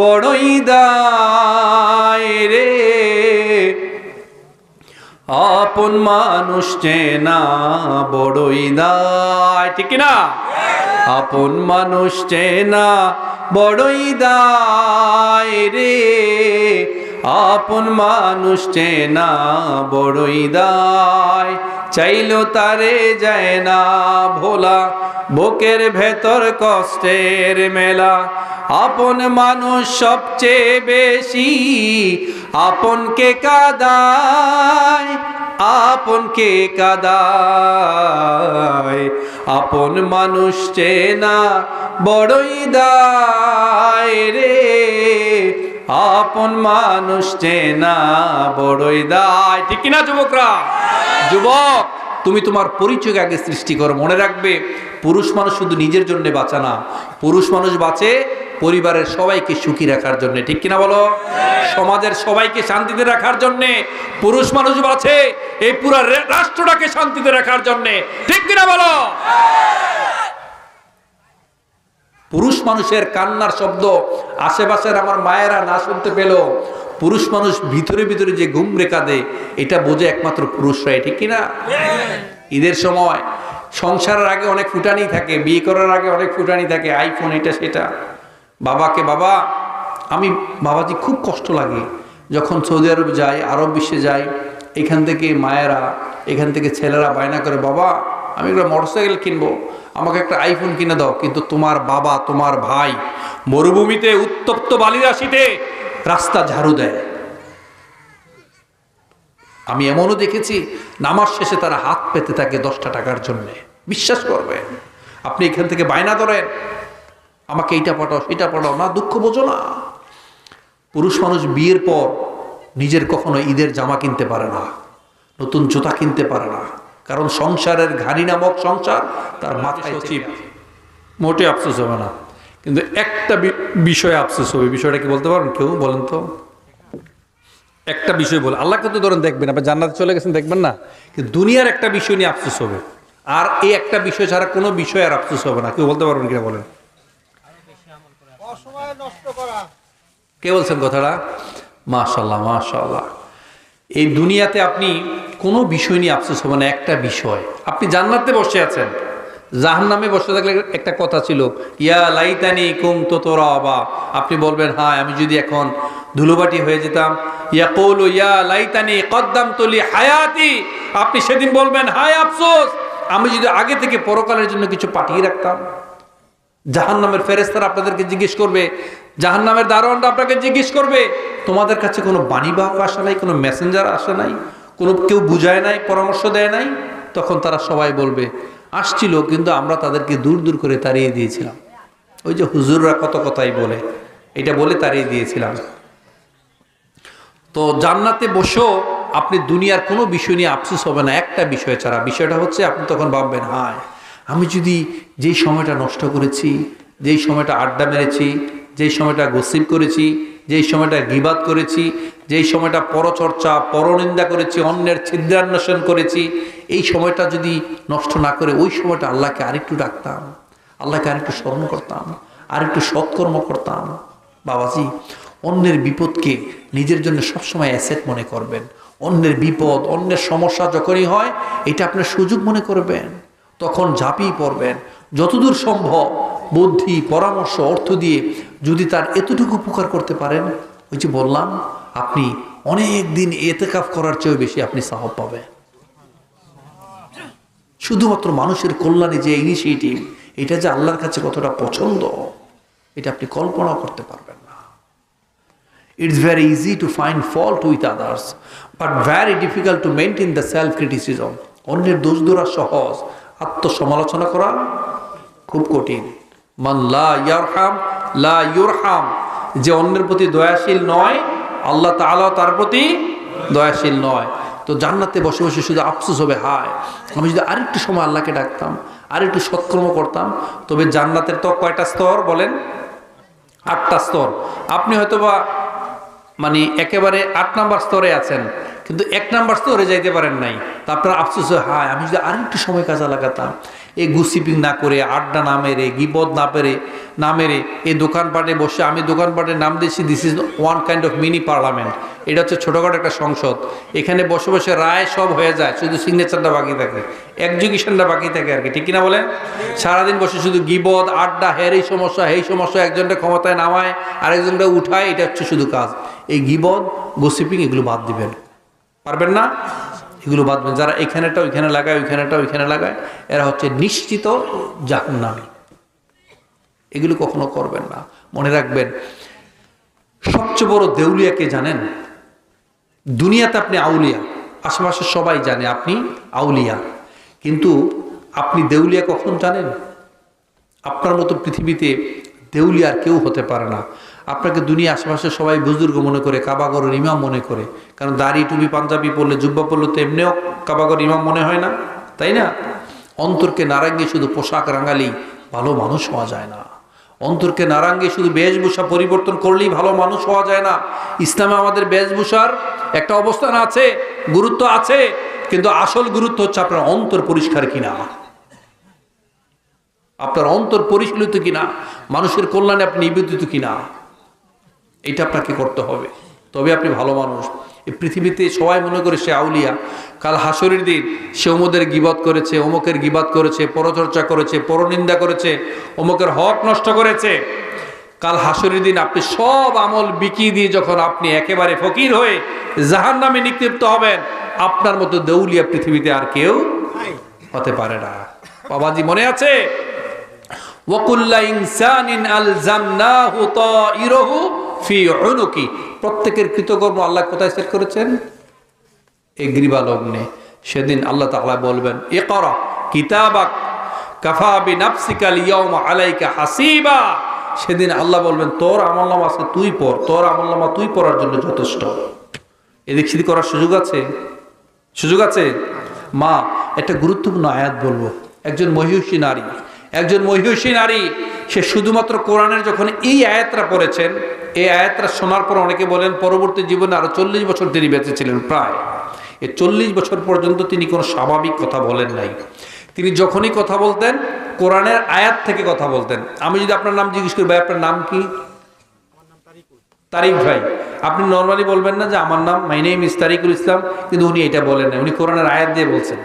বড়ই দায় রে, আপন মানুষ চেনা বড়ই দায়, ঠিক কিনা? আপন মানুষ চেনা বড়ই দায় রে, আপন মানুষ চেনা বড়ই দায়, চাইলো তারে যায় না ভোলা, বুকের ভেতর কষ্টের মেলা। আপন মানুষ সবচেয়ে বেশি আপনকে কাঁদায়, আপনকে কাঁদায়, আপন মানুষ চেনা বড়ই দায় রে, আপন মানুষ চেনা বড়ই দায়, ঠিক কিনা যুবকরা? যুবক, তুমি তোমার পরিচয় আগে সৃষ্টি করো। মনে রাখবে, পুরুষ মানুষ শুধু নিজের জন্য বাঁচে না, পুরুষ মানুষ বাঁচে পরিবারের সবাইকে সুখী রাখার জন্য, ঠিক কিনা বলো? সমাজের সবাইকে শান্তিতে রাখার জন্য পুরুষ মানুষ বাঁচে, এই পুরো রাষ্ট্রটাকে শান্তিতে রাখার জন্য, ঠিক কিনা বলো? পুরুষ মানুষের কান্নার শব্দ আশেপাশের আমার মায়েরা না শুনতে পেল, পুরুষ মানুষ ভিতরে ভিতরে যে ঘুমরে কাঁদে, এটা বোঝে একমাত্র পুরুষরাই, ঠিক কিনা? ঈদের সময় সংসারের আগে অনেক ফুটানি থাকে, বিয়ে করার আগে অনেক ফুটানি থাকে, আইফোন এটা সেটা। বাবাকে, বাবা আমি বাবাজি খুব কষ্ট লাগে যখন সৌদি আরব যাই, আরব বিশ্বে যাই, এখান থেকে মায়েরা, এখান থেকে ছেলেরা বায়না করে, বাবা আমি একটা মোটরসাইকেল কিনবো, আমাকে একটা আইফোন কিনে দাও। কিন্তু তোমার বাবা, তোমার ভাই মরুভূমিতে উত্তপ্ত বালিরাশিতে রাস্তা ঝাড়ু দেয়। আমি এমনও দেখেছি নামাজ শেষে তারা হাত পেতে থাকে 10টা টাকার জন্যে। বিশ্বাস করবেন, আপনি এখান থেকে বায়না ধরেন, আমাকে এইটা পাঠাও সেটা পাঠাও, না দুঃখ বোঝো না। পুরুষ মানুষ বিয়ের পর নিজের কখনো ঈদের জামা কিনতে পারে না, নতুন জুতা কিনতে পারে না, কারণ সংসারের ঘানি নামক সংসার তার মাথায় চিপ। মোটে আফসোস হবে না, কিন্তু একটা বিষয়ে আফসোস হবে। বিষয়টা কি বলতে পারেন কেউ? বলেন তো। একটা বিষয় বলে, আল্লাহকে তো ধরেন দেখবেন, আপনি জান্নাতে চলে গেছেন দেখবেন না, কিন্তু দুনিয়ার একটা বিষয় নিয়ে আফসোস হবে, আর এই একটা বিষয় ছাড়া কোনো বিষয় আর আফসোস হবে না। কেউ বলতে পারবেন কিনা বলেন? কে বলছেন কথাটা? মাশাআল্লাহ, মাশাআল্লাহ। এই দুনিয়াতে আপনি কোনো বিষয় নিয়ে আফসোস হবে না, একটা বিষয়। আপনি জান্নাতে বসে আছেন, জাহান্নামে বসে থাকলে একটা কথা ছিল, ইয়া লাইতানি কুনতু তুরাবা। আপনি বলবেন, হ্যাঁ আমি যদি এখন ধুলোবাটি হয়ে যেতাম। ইয়াকুলু ইয়া লাইতানি কদ্দামতু লি হায়াতি। আপনি সেদিন বলবেন, হায় আফসোস, আমি যদি আগে থেকে পরকালের জন্য কিছু পাঠিয়ে রাখতাম। জাহান্নামের ফেরেশতারা আপনাদেরকে জিজ্ঞেস করবে, জাহান্নামের দারোয়ানরা আপনাকে জিজ্ঞেস করবে, তোমাদের কাছে কোনো বাণীবাহক আসে নাই, কোনো মেসেঞ্জার আসে নাই, কোনো কেউ বুঝায় নাই, পরামর্শ দেয় নাই? তখন তারা সবাই বলবে, আসছিল কিন্তু আমরা তাদেরকে দূর দূর করে তাড়িয়ে দিয়েছিলাম। ওই যে হুজুররা কত কথাই বলে, এটা বলে তাড়িয়ে দিয়েছিলাম। তো জান্নাতে বসেও আপনি দুনিয়ার কোনো বিষয় নিয়ে আফসোস হবে না, একটা বিষয় ছাড়া। বিষয়টা হচ্ছে, আপনি তখন ভাববেন, হায় আমি যদি যেই সময়টা নষ্ট করেছি, যেই সময়টা আড্ডা মেরেছি, যেই সময়টা গসিপ করেছি, যেই সময়টা গীবাত করেছি, যেই সময়টা পরচর্চা পরনিন্দা করেছি, অন্যের ছিদ্রান্বেষণ করেছি, এই সময়টা যদি নষ্ট না করে ওই সময়টা আল্লাহকে আরেকটু ডাকতাম, আল্লাহকে আরেকটু স্মরণ করতাম, আরেকটু সৎকর্ম করতাম। বাবাজি, অন্যের বিপদকে নিজের জন্য সবসময় অ্যাসেট মনে করবেন। অন্যের বিপদ, অন্যের সমস্যা যখনই হয় এটা আপনার সুযোগ মনে করবেন, তখন ঝাঁপিয়ে পড়বেন। যতদূর সম্ভব বুদ্ধি, পরামর্শ, অর্থ দিয়ে যদি তার এতটুকু উপকার করতে পারেন, ওই যে বললাম, আপনি অনেক দিন এতেকাফ করার চেয়েও বেশি আপনি সাহাব পাবেন। শুধুমাত্র মানুষের কল্যাণে যে ইনিশিয়েটিভ, এটা যে আল্লাহর কাছে কতটা পছন্দ এটা আপনি কল্পনা করতে পারবেন না। It's very easy to find fault with others, but very difficult to maintain the self-criticism. অন্যের দোষ ধরা সহজ, আত্মসমালোচনা করা খুব কঠিন। মান লা ইয়ারহাম লা ইউরহাম, যে অন্যের প্রতি দয়াশীল নয়, আল্লাহ তাআলা তার প্রতি দয়াশীল নয়। তো জান্নাতে বসে বসে শুধু আফসোস হবে, হায় আমি যদি আরেকটু সময় আল্লাহকে ডাকতাম, আরেকটু সৎকর্ম করতাম। তবে জান্নাতের তো কয়টা স্তর বলেন? 8টা স্তর। আপনি হয়তোবা মানে একেবারে 8 নাম্বার স্তরে আছেন, কিন্তু 1 নাম্বার স্তরে যাইতে পারেন নাই। তা আপনার আফসোস হয়, হায় আমি যদি আরেকটু সময় কাজে লাগাতাম, এই গুসিপিং না করে, আড্ডা না মেরে, গিবদ না মেরে এই দোকানপাটে বসে, আমি দোকানপাটে নাম দিয়েছি this is one kind of mini parliament. এটা হচ্ছে ছোটোখাটো একটা সংসদ। এখানে বসে বসে রায় সব হয়ে যায়, শুধু সিগনেচারটা বাকি থাকে, এক্সিকিউশনটা বাকি থাকে আর কি, ঠিক কিনা বলেন? সারাদিন বসে শুধু গিবদ, আড্ডা, এই সমস্যা এই সমস্যা, একজনটা ক্ষমতায় নামায় আরেকজনটা উঠায়, এটা হচ্ছে শুধু কাজ। এই গিবদ, গসিপিং এগুলো বাদ দিবেন, পারবেন না? এগুলো বাদবেন। যারা এখানেটা ওইখানে লাগায়, ওইখানেটা ওইখানে লাগায়, এরা হচ্ছে নিশ্চিত জাহান্নামী। এগুলো কখনো করবেন না। মনে রাখবেন, সবচেয়ে বড় দেউলিয়াকে জানেন? দুনিয়াতে আপনি আউলিয়া, আশেপাশে সবাই জানে আপনি আউলিয়া, কিন্তু আপনি দেউলিয়া কখন জানেন? আপনার মতো পৃথিবীতে দেউলিয়া আর কেউ হতে পারে না। আপনাকে দুনিয়া আশেপাশে সবাই বুজুর্গ মনে করে, কাবাগরের ইমাম মনে করে, কারণ দাড়ি টুপি পাঞ্জাবি পরলে, জুব্বা পরলে তো এমনিও কাবাগর ইমাম মনে হয় না, তাই না? অন্তরকে নারাঙ্গে শুধু পোশাক রাঙালেই ভালো মানুষ হওয়া যায় না। অন্তরকে নারাঙ্গে শুধু বেশভূষা পরিবর্তন করলেই ভালো মানুষ হওয়া যায় না। ইসলামে আমাদের বেশভূষার একটা অবস্থান আছে, গুরুত্ব আছে, কিন্তু আসল গুরুত্ব হচ্ছে আপনার অন্তর পরিষ্কার কিনা, আপনার অন্তর পরিষ্কৃত কিনা, মানুষের কল্যাণে আপনি নিবেদিত কিনা, এটা আপনাকে করতে হবে, তবে আপনি ভালো মানুষ। এই পৃথিবীতে সবাই মনে করে সে আউলিয়া, কাল হাসরের দিন সে অমুদের গীবত করেছে, অমুকের গীবত করেছে, পরচর্চা করেছে, পরনিন্দা করেছে, অমুকের হক নষ্ট করেছে। কাল হাসরের দিন আপনি সব আমল বিকিয়ে দিয়ে যখন আপনি একেবারে ফকির হয়ে জাহান্নামে নিক্ষিপ্ত হবেন, আপনার মতো দেউলিয়া পৃথিবীতে আর কেউ হতে পারে না। বাবাজি মনে আছে? ওয়াকুল্লা ইনসানিন আলজামনাহু তাইরাহু ফি উনুকি, প্রত্যেকের কৃতকর্ম আল্লাহ কোথায় সেট করেছেন? এই গ্রীবালগ্নে। সেদিন আল্লাহ তাআলা বলবেন, ইকরা কিতাবাক কাফা বিনাফসিকাল ইয়াউমা আলাইকা হাসিবা। সেদিন আল্লাহ বলবেন, তোর আমলনামা আছে তুই পড়, তোর আমলনামা তুই পড়ার জন্য যথেষ্ট। এদিক সেদিক করার সুযোগ আছে? সুযোগ আছে? মা, একটা গুরুত্বপূর্ণ আয়াত বলবো। একজন মহিষী নারী, সে শুধুমাত্র কোরআনের যখন এই আয়াতটা পড়েছেন, এই আয়াতটা শোনার পর অনেকে বলেন পরবর্তী জীবনে আরো 40 বছর তিনি বেঁচে ছিলেন। প্রায় এই 40 বছর পর্যন্ত তিনি কোনো স্বাভাবিক কথা বলেন নাই। তিনি যখনই কথা বলতেন কোরআনের আয়াত থেকে কথা বলতেন। আমি যদি আপনার নাম জিজ্ঞেস করি, ভাই আপনার নাম কি? তারিক ভাই। আপনি নর্মালি বলবেন না যে আমার নাম মাই নেম ইজ তারিকুল ইসলাম, কিন্তু উনি এটা বলেন না, উনি কোরআনের আয়াত দিয়ে বলছেন।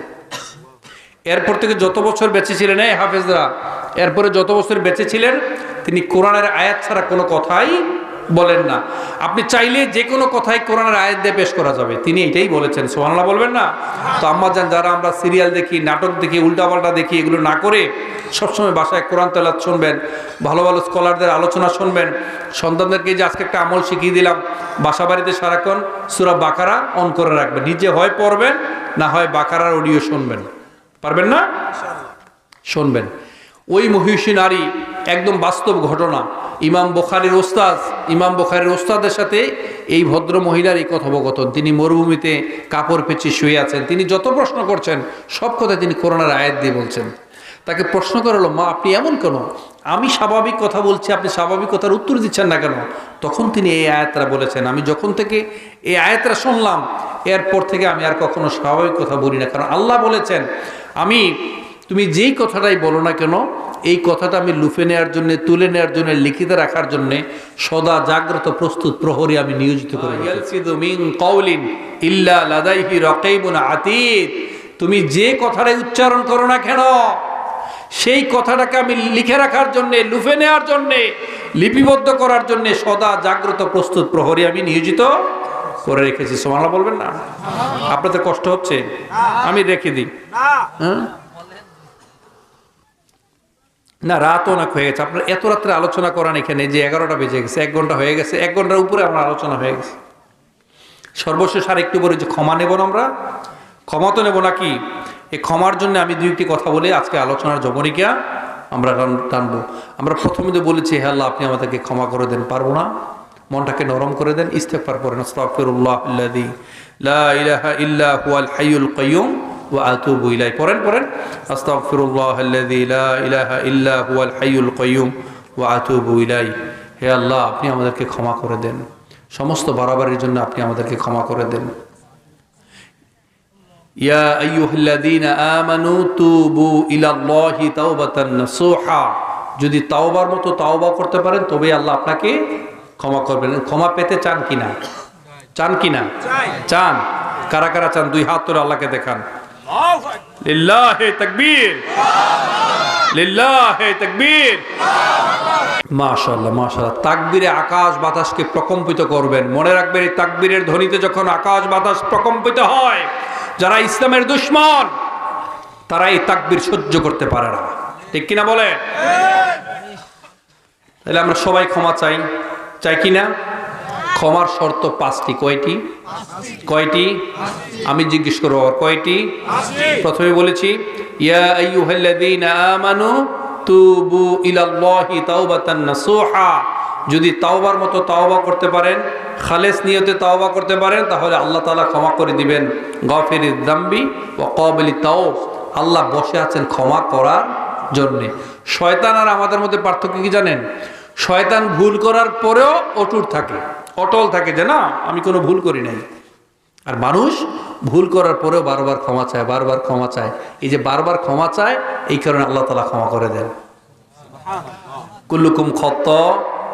এরপর থেকে যত বছর বেঁচে ছিলেন এই হাফেজরা, এরপরে যত বছর বেঁচে ছিলেন তিনি কোরআনের আয়াত ছাড়া কোনো কথাই বলেন না। আপনি চাইলে যে কোনো কথাই কোরআনের আয়াত দিয়ে পেশ করা যাবে, তিনি এটাই বলেছেন। সুবহানাল্লাহ বলবেন না? তো আম্মাজান, যারা আমরা সিরিয়াল দেখি, নাটক দেখি, উল্টাপাল্টা দেখি, এগুলো না করে সবসময় বাসায় কোরআন তেলাওয়াত শুনবেন, ভালো ভালো স্কলারদের আলোচনা শুনবেন। সন্তানদেরকে যে আজকে একটা আমল শিখিয়ে দিলাম, বাসা বাড়িতে সারাক্ষণ সূরা বাকারা অন করে রাখবেন, নিজে হয় পড়বেন, না হয় বাকারার অডিও শুনবেন। পারবেন না? শুনবেন। ওই মহিষী নারী, একদম বাস্তব ঘটনা। ইমাম বুখারীর ওস্তাদের সাথে এই ভদ্র মহিলার এই কথোপকথন। তিনি মরুভূমিতে কাপড় পেঁচিয়ে শুয়ে আছেন, তিনি যত প্রশ্ন করছেন সব কথা তিনি কোরআনের আয়াত দিয়ে বলছেন। তাকে প্রশ্ন করা হলো, মা আপনি এমন কেন? আমি স্বাভাবিক কথা বলছি, আপনি স্বাভাবিক কথার উত্তর দিচ্ছেন না কেন? তখন তিনি এই আয়াতটা বলেছেন, আমি যখন থেকে এই আয়াতটা শুনলাম এরপর থেকে আমি আর কখনো স্বাভাবিক কথা বলি না, কারণ আল্লাহ বলেছেন তুমি যেই কথাটাই বলো না কেন এই কথাটা আমি লুফে নেওয়ার জন্য, তুলে নেওয়ার জন্য, লিখিত রাখার জন্য সদা জাগ্রত প্রস্তুত প্রহরী আমি নিয়োজিত করি। তুমি যে কথাটাই উচ্চারণ করো না কেন সেই কথাটাকে আমি লিখে রাখার জন্য, লুফে নেওয়ার জন্য, লিপিবদ্ধ করার জন্য সদা জাগ্রত প্রস্তুত প্রহরী আমি নিয়োজিত করে রেখেছি। সুবহানাল্লাহ বলবেন না? আপনাদের কষ্ট হচ্ছে? আমি রেখে দিই। হ্যাঁ না, রাত অনেক হয়ে গেছে। আপনার এত রাত্রে আলোচনা করান এখানে, যে 11টা বেজে গেছে, 1 ঘন্টা হয়ে গেছে, 1 ঘন্টার উপরে আমার আলোচনা হয়ে গেছে। সর্বশেষ আর একটু বলে যে ক্ষমা নেব না, আমরা ক্ষমা তো নেব নাকি? এই ক্ষমার জন্য আমি 2টি কথা বলে আজকে আলোচনার জবনিকা আমরা টানবো। আমরা প্রথমে তো বলেছি, হে আল্লাহ আপনি আমাদেরকে ক্ষমা করে দেন, পারবো না, মনটাকে নরম করে দেন, ইস্তেগফার করেন, আস্তাগফিরুল্লাহাল্লাযী লা ইলাহা ইল্লা হুয়াল হাইয়ুল কাইয়্যুম ওয়া আতুবু ইলাইহি। পড়েন আস্তাগফিরুল্লাহাল্লাযী লা ইলাহা ইল্লা হুয়াল হাইয়ুল কাইয়্যুম ওয়া আতুবু ইলাইহি। হে আল্লাহ আপনি আমাদেরকে ক্ষমা করে দেন, সমস্ত বাড়াবাড়ির জন্য আপনি আমাদেরকে ক্ষমা করে দেন। ইয়া আইয়ুহাল্লাযীনা আমানু তুবু ইলাল্লাহি তাওবাতান নাসুহা। যদি তাওবার মতো তাওবা করতে পারেন তবে আল্লাহ আপনাকে ক্ষমা করবেন। ক্ষমা পেতে চান কিনা? চান কিনা? চান। কারা কারা চান? 2 হাত তুলে আল্লাহকে দেখান। লিল্লাহি তাকবীর, লিল্লাহি তাকবীর। মাশাআল্লাহ মাশাআল্লাহ। তাকবীরে আকাশ বাতাসকে প্রকম্পিত করবেন। মনে রাখবেন এই তাকবীরের ধ্বনিতে যখন আকাশ বাতাস প্রকম্পিত হয়, যারা ইসলামের দুশমন তারা এই তাকবীর সহ্য করতে পারে না, ঠিক কিনা বলে? তাহলে আমরা সবাই ক্ষমা চাই, চাই কিনা? ক্ষমার শর্ত 5টি। কয়টি? কয়টি? আমি জিজ্ঞেস করবো আবার কয়টি? প্রথমে বলেছি ইয়া আইয়ুহাল্লাযীনা আমানু তুবু ইলাল্লাহি তাওবাতান নাসুহা। যদি তাওবার মতো তাওবা করতে পারেন, খালেস নিয়তে তাওবা করতে পারেন, তাহলে আল্লাহ তাআলা ক্ষমা করে দিবেন। গাফিরিদ যামবি ওয়া ক্বাবিলিত তাওব। আল্লাহ বসে আছেন ক্ষমা করার জন্য। শয়তান আর আমাদের মধ্যে পার্থক্য কি জানেন? শয়তান ভুল করার পরেও অটুট থাকে, অটল থাকে যে না আমি কোনো ভুল করি নাই। আর মানুষ ভুল করার পরেও বারবার ক্ষমা চায়, বারবার ক্ষমা চায়। এই যে বারবার ক্ষমা চায়, এই কারণে আল্লাহ তাআলা ক্ষমা করে দেন। কুল্লুকুম খাত্তা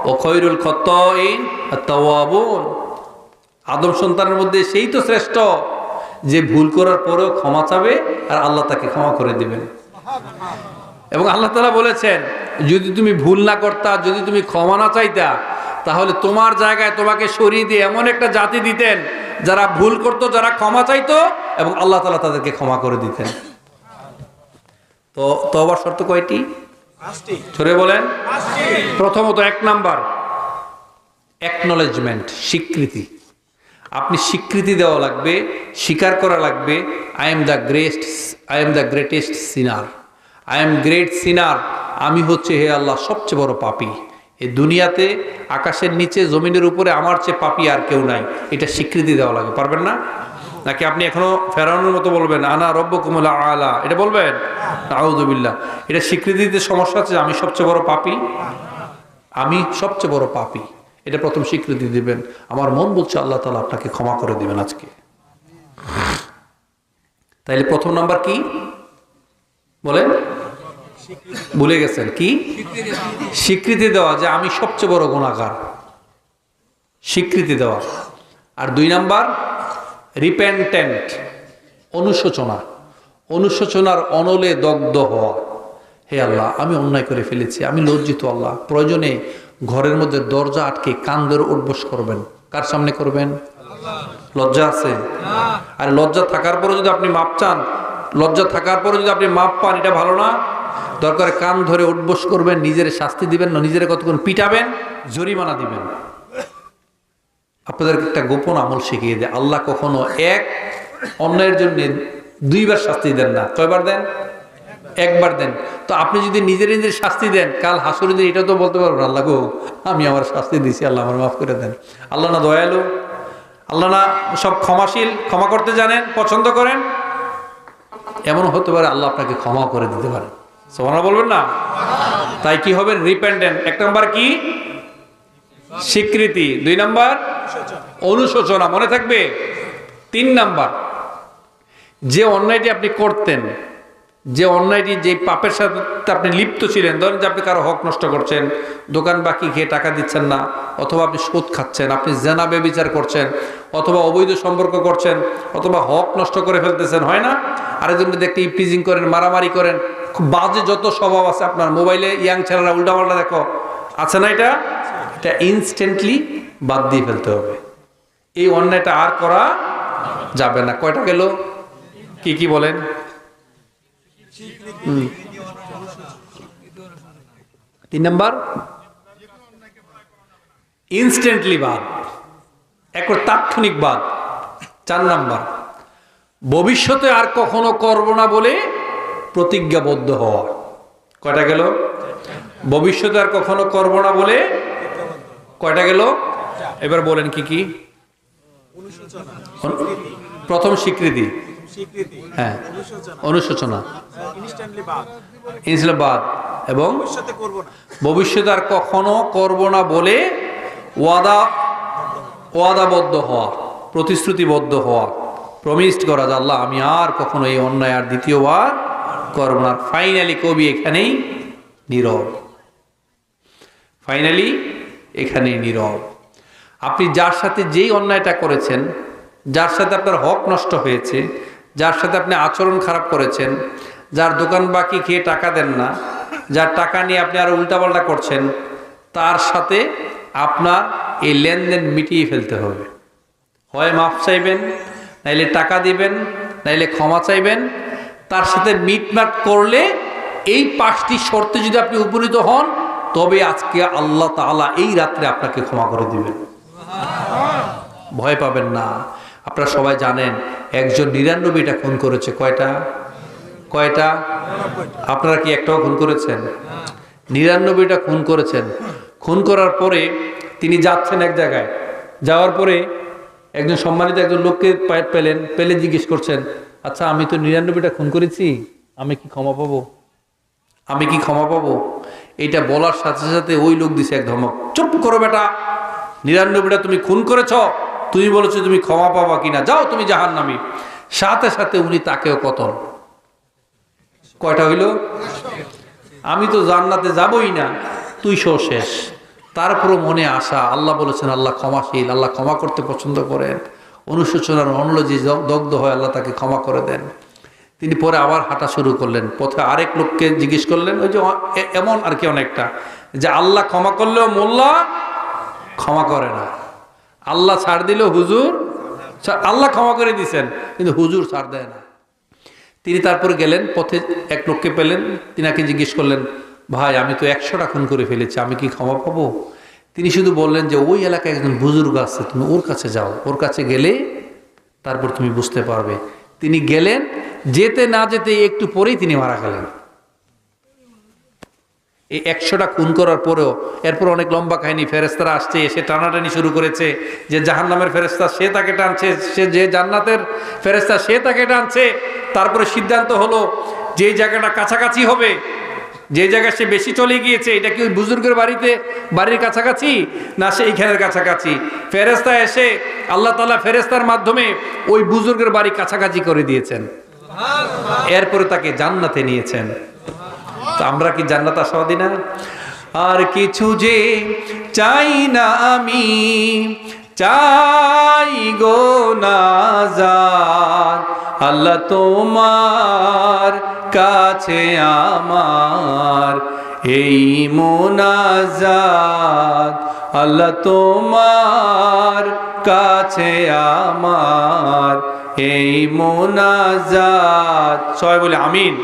ও খৈরুল খাত্তাইন আত-তাওয়াবুন। আদম সন্তানের মধ্যে সেই তো শ্রেষ্ঠ যে ভুল করার পরেও ক্ষমা চাবে আর আল্লাহ তাকে ক্ষমা করে দিবেন। এবং আল্লাহ তাআলা বলেছেন যদি তুমি ভুল না করতা, যদি তুমি ক্ষমা না চাইতা, তাহলে তোমার জায়গায় তোমাকে সরিয়ে দিয়ে এমন একটা জাতি দিতেন যারা ভুল করত, যারা ক্ষমা চাইতো এবং আল্লাহ তাআলা তাদেরকে ক্ষমা করে দিতেন। তো তওবার শর্ত কয়টি? 5টি। ধরে বলেন। প্রথমত 1 নাম্বার অ্যাকনলেজমেন্ট, স্বীকৃতি। আপনি স্বীকৃতি দেওয়া লাগবে, স্বীকার করা লাগবে I am the greatest sinner, I am great sinner. আমি হচ্ছে হে আল্লাহ সবচেয়ে বড় পাপী। এই দুনিয়াতে আকাশের নিচে জমিনের উপরে আমার চেয়ে পাপী আর কেউ নাই। এটা স্বীকৃতি দেওয়া লাগে। পারবেন না? নাকি আপনি এখনো ফেরাউনের মতো বলবেন আনা রব্বুকুমুল আলা? এটা বলবেন? আউযু বিল্লাহ। এটা স্বীকৃতি দিতে সমস্যা আছে? আমি সবচেয়ে বড় পাপী, আমি সবচেয়ে বড় পাপী, এটা প্রথম স্বীকৃতি দিবেন। আমার মন বলছে আল্লাহ তাআলা আপনাকে ক্ষমা করে দিবেন আজকে। তাইলে প্রথম নাম্বার কি বলেন? ভুলে গেছেন কি? স্বীকৃতি দেওয়া যে আমি সবচেয়ে বড় গুনাহগার, স্বীকৃতি দেওয়া। আর 2 নাম্বার রিপেন্টেন্ট, অনুশোচনা, অনুশোচনার অনলে দগ্ধ হওয়া। হে আল্লাহ আমি অন্যায় করে ফেলেছি, আমি লজ্জিত আল্লাহ। প্রয়োজনে ঘরের মধ্যে দরজা আটকে কান্দের উঠবোস করবেন। কার সামনে করবেন? লজ্জা আছে? আর লজ্জা থাকার পরে যদি আপনি মাপ চান, লজ্জা থাকার পরে যদি আপনি মাপ পান, এটা ভালো না? দরকার কান ধরে উঠবোস করবেন, নিজের শাস্তি দিবেন না, নিজের কতক্ষণ পিটাবেন, জরিমানা দিবেন। আপনাদের একটা গোপন আমল শিখিয়ে দেয়, আল্লাহ কখনো এক অন্যায়ের জন্য 2 বার শাস্তি দেন না। কয়বার দেন? 1 বার দেন। তো আপনি যদি নিজের নিজের শাস্তি দেন, কাল হাসুরের দিন এটা তো বলতে পারবেন আল্লাহ গো আমি আমার শাস্তি দিছি, আল্লাহ আমার মাফ করে দেন। আল্লাহ না দয়ালু, আল্লাহ না সব ক্ষমাশীল, ক্ষমা করতে জানেন, পছন্দ করেন। এমন হতে পারে আল্লাহ আপনাকে ক্ষমা করে দিতে পারেন। সুবহানাল্লাহ বলবেন না? তাই কি হবে? রিপেন্ডেন্ট। 1 নাম্বার কি? স্বীকৃতি। 2 নাম্বার অনুশোচনা। মনে থাকবে? 3 নাম্বার, যে অন্যায়টি আপনি করতেন, যে অন্যায়টি, যে পাপের সাথে আপনি লিপ্ত ছিলেন, ধরেন যে আপনি কারো হক নষ্ট করছেন, দোকান বাকি খেয়ে টাকা দিচ্ছেন না, অথবা আপনি সুদ খাচ্ছেন, আপনি জেনা ব্যভিচার করছেন, অথবা অবৈধ সম্পর্ক করছেন, অথবা হক নষ্ট করে ফেলতেছেন, হয় না? আরেকজনকে দেখতে ইপটিজিং করেন, মারামারি করেন, খুব বাজে যত স্বভাব আছে আপনার, মোবাইলে ইয়াং ছেলেরা উল্টাপাল্টা দেখো, আছে না? এটা ইনস্ট্যান্টলি বাদ দিয়ে ফেলতে হবে। এই অন্যায়টা আর করা যাবে না। কয়টা গেল? কি কি বলেন? 3 নাম্বার ইনস্ট্যান্টলি বাদ, একবার তাৎক্ষণিক বাদ। 4 নাম্বার ভবিষ্যতে আর কখনো করব না বলে প্রতিজ্ঞাবদ্ধ হওয়া। কয়টা গেল? ভবিষ্যতে আর কখনো করব না বলে কয়টা গেল? এবার বলেন কি কি? প্রথম স্বীকৃতি, হ্যাঁ, অনুশোচনা, ইনস্ট্যান্টলি বাদ, এবং ভবিষ্যতে আর কখনো করব না বলে ওয়াদাবদ্ধ হওয়া, প্রতিশ্রুতিবদ্ধ হওয়া, প্রমিসড করা যে আল্লাহ আমি আর কখনো এই অন্যায় আর দ্বিতীয়বার করব না। ফাইনালি কবি এখানেই নীরব, ফাইনালি এখানেই নীরব। আপনি যার সাথে যেই অন্যায়টা করেছেন, যার সাথে আপনার হক নষ্ট হয়েছে, যার সাথে আপনি আচরণ খারাপ করেছেন, যার দোকান বাকি খেয়ে টাকা দেন না, যার টাকা নিয়ে আপনি আরো উল্টাপাল্টা করছেন, তার সাথে আপনার এই লেনদেন মিটিয়ে ফেলতে হবে। হয় মাফ চাইবেন, নাইলে টাকা দিবেন, নাইলে ক্ষমা চাইবেন। তার সাথে মিটমাট করলে এই 5টি শর্তে যদি আপনি উপনীত হন, তবে আজকে আল্লাহ তাআলা এই রাত্রে আপনাকে ক্ষমা করে দিবেন। ভয় পাবেন না। আপনারা সবাই জানেন একজন 99টা খুন করেছে। কয়টা? কয়টা? আপনারা কি একটাও খুন করেছেন? 99টা খুন করেছেন। খুন করার পরে তিনি যাচ্ছেন এক জায়গায়, যাওয়ার পরে একজন সম্মানিত একজন লোককে পেলে জিজ্ঞেস করছেন, আচ্ছা আমি তো 99টা খুন করেছি, আমি কি ক্ষমা পাবো? আমি কি ক্ষমা পাবো? এইটা বলার সাথে সাথে ওই লোক দিছে এক ধমক, চুপ করো বেটা, 99টা তুমি খুন করেছ, তুমি বলেছো তুমি ক্ষমা পাবা কিনা, যাও তুমি জাহান্নামী। সাথে সাথে উনি তাকেও কতল। কয়টা হইল? আমি তো জান্নাতে যাবই না, তুই সো শেষ। তারপরও মনে আশা, আল্লাহ বলেছেন আল্লাহ ক্ষমাশীল, আল্লাহ ক্ষমা করতে পছন্দ করেন। অনুশোচনার অনল যে দগ্ধ হয় আল্লাহ তাকে ক্ষমা করে দেন। তিনি পরে আবার হাঁটা শুরু করলেন। পথে আরেক লোককে জিজ্ঞেস করলেন, ওই যে এমন আর কি অনেকটা, যে আল্লাহ ক্ষমা করলেও মোল্লা ক্ষমা করে না, আল্লাহ ছাড় দিলেও হুজুর, আল্লাহ ক্ষমা করে দিয়েছেন কিন্তু হুজুর ছাড় দেয় না। তিনি তারপরে গেলেন, পথে এক লোককে পেলেন, তিনাকে জিজ্ঞেস করলেন, ভাই আমি তো 100টা খুন করে ফেলেছি, আমি কি ক্ষমা পাবো? তিনি শুধু বললেন যে ওই এলাকায় একজন বুজুর্গ আছে, তুমি ওর কাছে যাও, ওর কাছে গেলে তারপর তুমি বুঝতে পারবে। তিনি গেলেন, যেতে না যেতে একটু পরেই তিনি মারা গেলেন। এই 100টা খুন করার পরেও, এরপর অনেক লম্বা কাহিনী, ফেরেশতারা আসছে, এসে টানাটানি শুরু করেছে, যে জাহান্নামের ফেরেশতা সে তাকে টানছে, সে যে জান্নাতের ফেরেশতা সে তাকে টানছে। তারপরে সিদ্ধান্ত হলো যে জায়গাটা কাছাকাছি হবে, যে জায়গায় সে বেশি চলে গিয়েছে, এটা কি ওই বুজুর্গের বাড়ির কাছাকাছি না সেইখানের কাছাকাছি? ফেরেশতা এসে আল্লাহ তাআলা ফেরেশতার মাধ্যমে ওই বুজুর্গের বাড়ি কাছাকাছি করে দিয়েছেন। এরপরে তাকে জান্নাতে নিয়েছেন। তো আমরা কি জান্নাত আশাবাদী না? আর কিছু যে চাই না আমি, চাই গো নাজাত আল্লাহ তোমার কাছে আমার এই মোনাজাত, আল্লাহ তোমার কাছে আমার এই মোনাজাত। সবাই বলে আমিন।